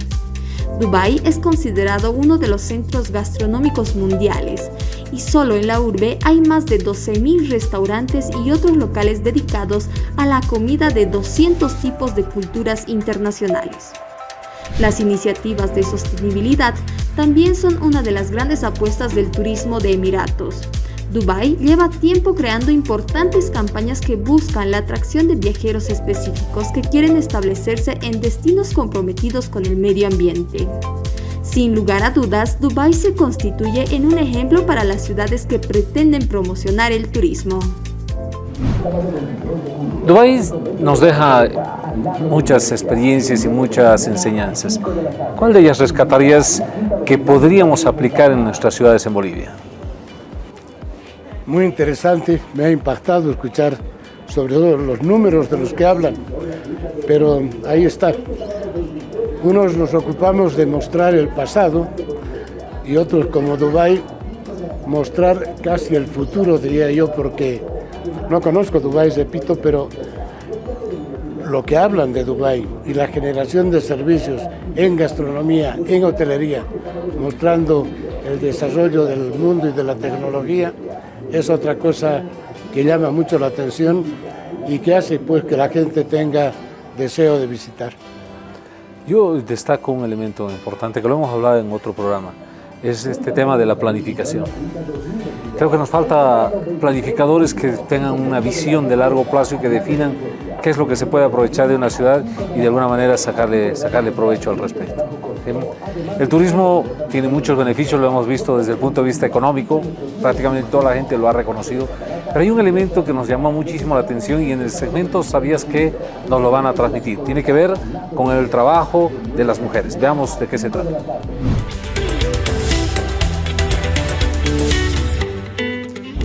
Dubái es considerado uno de los centros gastronómicos mundiales y solo en la urbe hay más de 12.000 restaurantes y otros locales dedicados a la comida de 200 tipos de culturas internacionales. Las iniciativas de sostenibilidad también son una de las grandes apuestas del turismo de Emiratos. Dubái lleva tiempo creando importantes campañas que buscan la atracción de viajeros específicos que quieren establecerse en destinos comprometidos con el medio ambiente. Sin lugar a dudas, Dubái se constituye en un ejemplo para las ciudades que pretenden promocionar el turismo. Dubái nos deja muchas experiencias y muchas enseñanzas. ¿Cuál de ellas rescatarías que podríamos aplicar en nuestras ciudades en Bolivia? Muy interesante, me ha impactado escuchar sobre todo los números de los que hablan, pero ahí está. Unos nos ocupamos de mostrar el pasado y otros, como Dubái, mostrar casi el futuro, diría yo, porque no conozco Dubái, repito, pero lo que hablan de Dubái y la generación de servicios en gastronomía, en hotelería, mostrando el desarrollo del mundo y de la tecnología, es otra cosa que llama mucho la atención y que hace pues que la gente tenga deseo de visitar. Yo destaco un elemento importante que lo hemos hablado en otro programa, es este tema de la planificación. Creo que nos falta planificadores que tengan una visión de largo plazo y que definan qué es lo que se puede aprovechar de una ciudad y de alguna manera sacarle provecho al respecto. El turismo tiene muchos beneficios, lo hemos visto desde el punto de vista económico, prácticamente toda la gente lo ha reconocido, pero hay un elemento que nos llamó muchísimo la atención y en el segmento ¿Sabías qué? Nos lo van a transmitir. Tiene que ver con el trabajo de las mujeres. Veamos de qué se trata.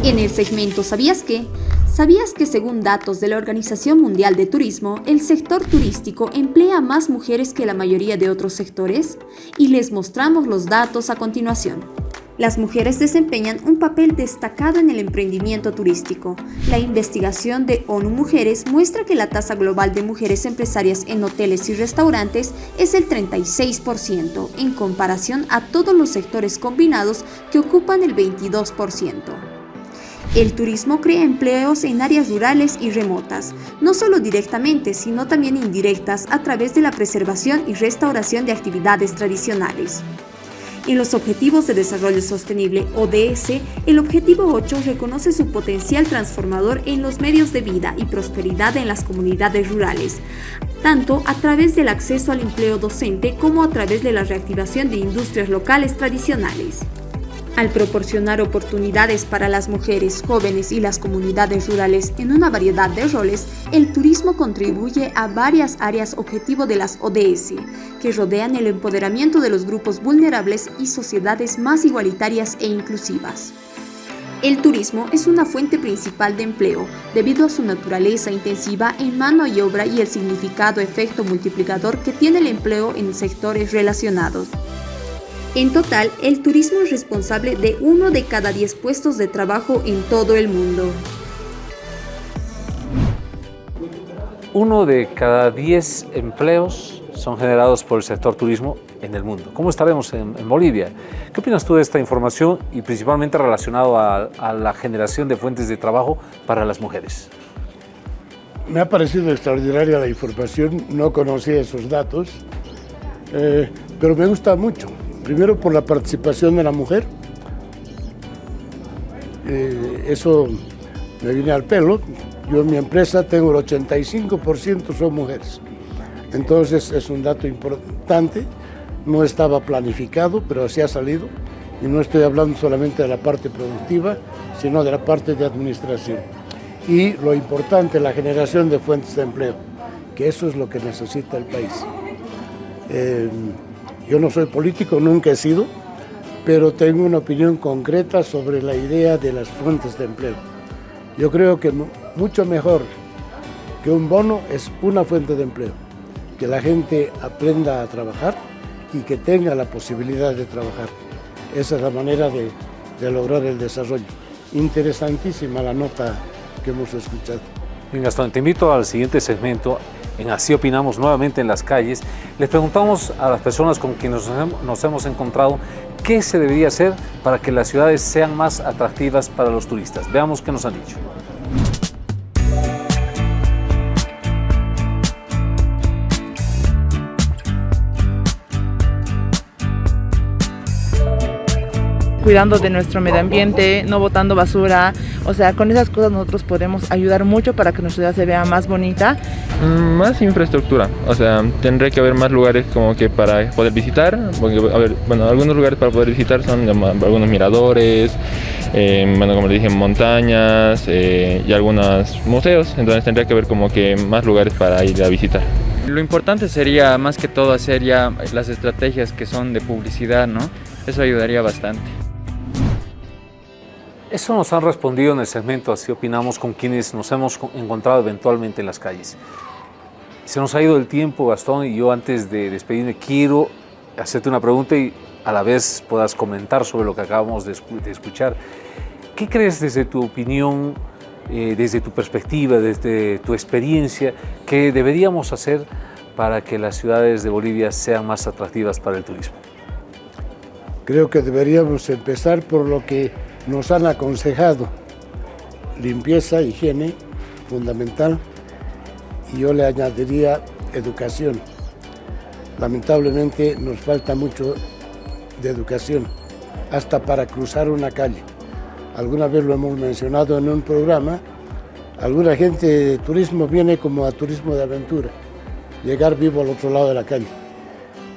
En el segmento ¿Sabías qué? ¿Sabías que según datos de la Organización Mundial de Turismo, el sector turístico emplea a más mujeres que la mayoría de otros sectores? Y les mostramos los datos a continuación. Las mujeres desempeñan un papel destacado en el emprendimiento turístico. La investigación de ONU Mujeres muestra que la tasa global de mujeres empresarias en hoteles y restaurantes es el 36%, en comparación a todos los sectores combinados que ocupan el 22%. El turismo crea empleos en áreas rurales y remotas, no solo directamente, sino también indirectas a través de la preservación y restauración de actividades tradicionales. En los Objetivos de Desarrollo Sostenible, ODS, el Objetivo 8 reconoce su potencial transformador en los medios de vida y prosperidad en las comunidades rurales, tanto a través del acceso al empleo docente como a través de la reactivación de industrias locales tradicionales. Al proporcionar oportunidades para las mujeres, jóvenes y las comunidades rurales en una variedad de roles, el turismo contribuye a varias áreas objetivo de las ODS, que rodean el empoderamiento de los grupos vulnerables y sociedades más igualitarias e inclusivas. El turismo es una fuente principal de empleo, debido a su naturaleza intensiva en mano y obra y el significado efecto multiplicador que tiene el empleo en sectores relacionados. En total, el turismo es responsable de 1 de cada 10 puestos de trabajo en todo el mundo. 1 de cada 10 empleos son generados por el sector turismo en el mundo. ¿Cómo estaremos en Bolivia? ¿Qué opinas tú de esta información y principalmente relacionado a la generación de fuentes de trabajo para las mujeres? Me ha parecido extraordinaria la información, no conocía esos datos, pero me gusta mucho. Primero por la participación de la mujer, eso me viene al pelo. Yo en mi empresa tengo el 85% son mujeres, entonces es un dato importante, no estaba planificado, pero así ha salido, y no estoy hablando solamente de la parte productiva, sino de la parte de administración. Y lo importante, la generación de fuentes de empleo, que eso es lo que necesita el país. Yo no soy político, nunca he sido, pero tengo una opinión concreta sobre la idea de las fuentes de empleo. Yo creo que mucho mejor que un bono es una fuente de empleo, que la gente aprenda a trabajar y que tenga la posibilidad de trabajar. Esa es la manera de lograr el desarrollo. Interesantísima la nota que hemos escuchado. Bien, Gastón, te invito al siguiente segmento. En Así Opinamos, nuevamente en las calles, les preguntamos a las personas con quienes nos hemos encontrado qué se debería hacer para que las ciudades sean más atractivas para los turistas. Veamos qué nos han dicho. Cuidando de nuestro medio ambiente, no botando basura, o sea, con esas cosas nosotros podemos ayudar mucho para que nuestra ciudad se vea más bonita. Más infraestructura, o sea, tendría que haber más lugares como que para poder visitar, porque, a ver, bueno, algunos lugares para poder visitar son algunos miradores, bueno, como le dije, montañas y algunos museos, entonces tendría que haber como que más lugares para ir a visitar. Lo importante sería más que todo hacer ya las estrategias que son de publicidad, ¿no? Eso ayudaría bastante. Eso nos han respondido en el segmento Así Opinamos con quienes nos hemos encontrado eventualmente en las calles. Se nos ha ido el tiempo, Gastón, y yo antes de despedirme quiero hacerte una pregunta y a la vez puedas comentar sobre lo que acabamos de escuchar. ¿Qué crees desde tu opinión, desde tu perspectiva, desde tu experiencia, que deberíamos hacer para que las ciudades de Bolivia sean más atractivas para el turismo? Creo que deberíamos empezar por lo que nos han aconsejado. Limpieza, higiene, fundamental, y yo le añadiría educación. Lamentablemente nos falta mucho de educación, hasta para cruzar una calle. Alguna vez lo hemos mencionado en un programa, alguna gente de turismo viene como a turismo de aventura, llegar vivo al otro lado de la calle.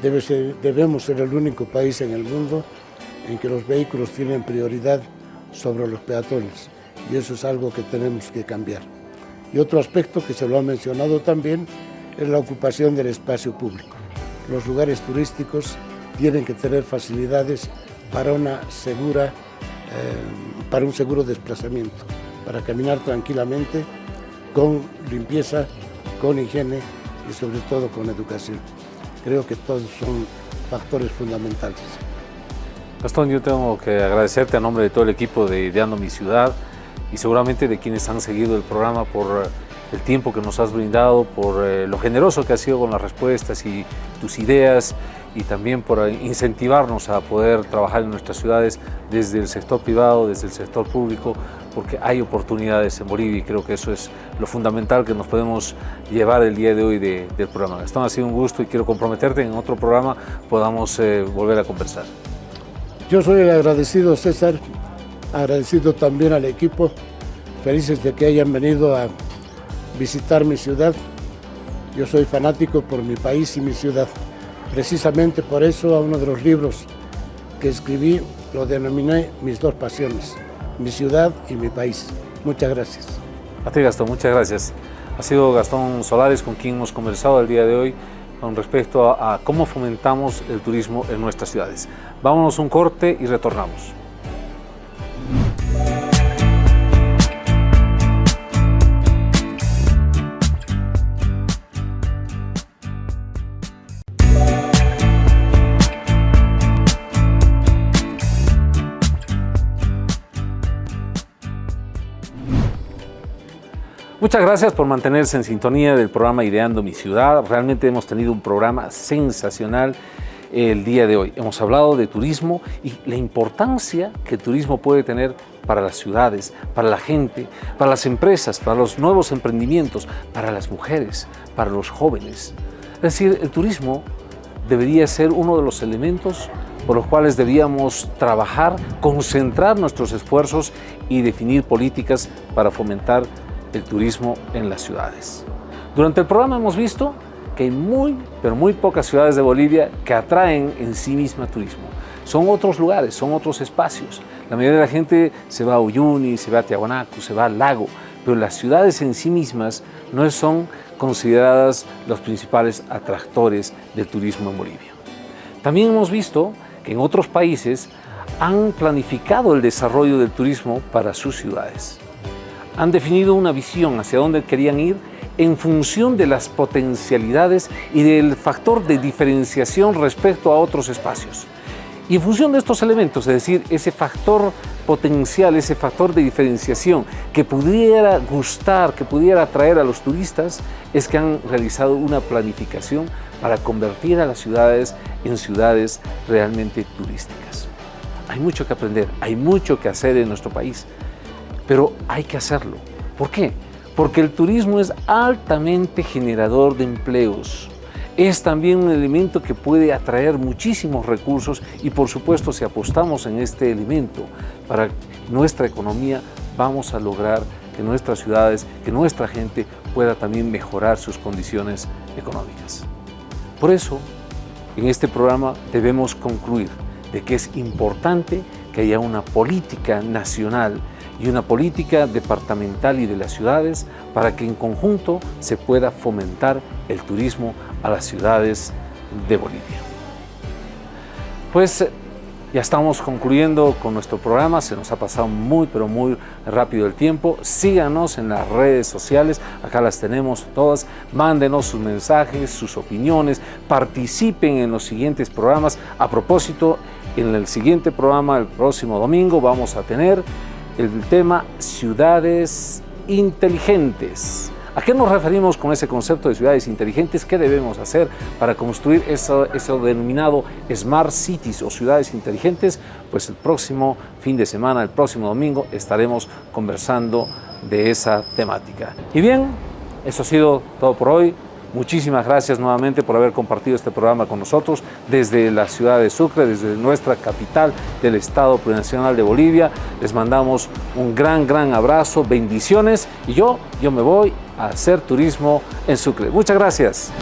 Debemos ser el único país en el mundo en que los vehículos tienen prioridad sobre los peatones, y eso es algo que tenemos que cambiar. Y otro aspecto que se lo ha mencionado también es la ocupación del espacio público. Los lugares turísticos tienen que tener facilidades para un seguro desplazamiento, para caminar tranquilamente, con limpieza, con higiene y sobre todo con educación. Creo que todos son factores fundamentales. Gastón, yo tengo que agradecerte a nombre de todo el equipo de Ideando mi Ciudad y seguramente de quienes han seguido el programa por el tiempo que nos has brindado, por lo generoso que has sido con las respuestas y tus ideas, y también por incentivarnos a poder trabajar en nuestras ciudades desde el sector privado, desde el sector público, porque hay oportunidades en Bolivia y creo que eso es lo fundamental que nos podemos llevar el día de hoy del programa. Gastón, ha sido un gusto y quiero comprometerte en otro programa podamos volver a conversar. Yo soy el agradecido, César, agradecido también al equipo, felices de que hayan venido a visitar mi ciudad. Yo soy fanático por mi país y mi ciudad. Precisamente por eso, a uno de los libros que escribí lo denominé mis dos pasiones, mi ciudad y mi país. Muchas gracias. A ti, Gastón, muchas gracias. Ha sido Gastón Solares con quien hemos conversado el día de hoy con respecto a cómo fomentamos el turismo en nuestras ciudades. Vámonos un corte y retornamos. Muchas gracias por mantenerse en sintonía del programa Ideando mi Ciudad. Realmente hemos tenido un programa sensacional el día de hoy. Hemos hablado de turismo y la importancia que el turismo puede tener para las ciudades, para la gente, para las empresas, para los nuevos emprendimientos, para las mujeres, para los jóvenes. Es decir, el turismo debería ser uno de los elementos por los cuales debíamos trabajar, concentrar nuestros esfuerzos y definir políticas para fomentar el turismo en las ciudades. Durante el programa hemos visto que hay pero muy pocas ciudades de Bolivia que atraen en sí misma turismo. Son otros lugares, son otros espacios. La mayoría de la gente se va a Uyuni, se va a Tiahuanaco, se va al lago, pero las ciudades en sí mismas no son consideradas los principales atractores del turismo en Bolivia. También hemos visto que en otros países han planificado el desarrollo del turismo para sus ciudades. Han definido una visión hacia dónde querían ir en función de las potencialidades y del factor de diferenciación respecto a otros espacios. Y en función de estos elementos, es decir, ese factor potencial, ese factor de diferenciación que pudiera gustar, que pudiera atraer a los turistas, es que han realizado una planificación para convertir a las ciudades en ciudades realmente turísticas. Hay mucho que aprender, hay mucho que hacer en nuestro país. Pero hay que hacerlo. ¿Por qué? Porque el turismo es altamente generador de empleos. Es también un elemento que puede atraer muchísimos recursos y, por supuesto, si apostamos en este elemento para nuestra economía, vamos a lograr que nuestras ciudades, que nuestra gente pueda también mejorar sus condiciones económicas. Por eso, en este programa debemos concluir de que es importante que haya una política nacional y una política departamental y de las ciudades para que en conjunto se pueda fomentar el turismo a las ciudades de Bolivia. Pues ya estamos concluyendo con nuestro programa, se nos ha pasado muy rápido el tiempo. Síganos en las redes sociales, acá las tenemos todas, mándenos sus mensajes, sus opiniones, participen en los siguientes programas. A propósito, en el siguiente programa, el próximo domingo, vamos a tener el tema ciudades inteligentes. ¿A qué nos referimos con ese concepto de ciudades inteligentes? ¿Qué debemos hacer para construir eso denominado Smart Cities o ciudades inteligentes? Pues el próximo fin de semana, el próximo domingo, estaremos conversando de esa temática. Y bien, eso ha sido todo por hoy. Muchísimas gracias nuevamente por haber compartido este programa con nosotros desde la ciudad de Sucre, desde nuestra capital del Estado Plurinacional de Bolivia. Les mandamos un gran abrazo, bendiciones y yo me voy a hacer turismo en Sucre. Muchas gracias.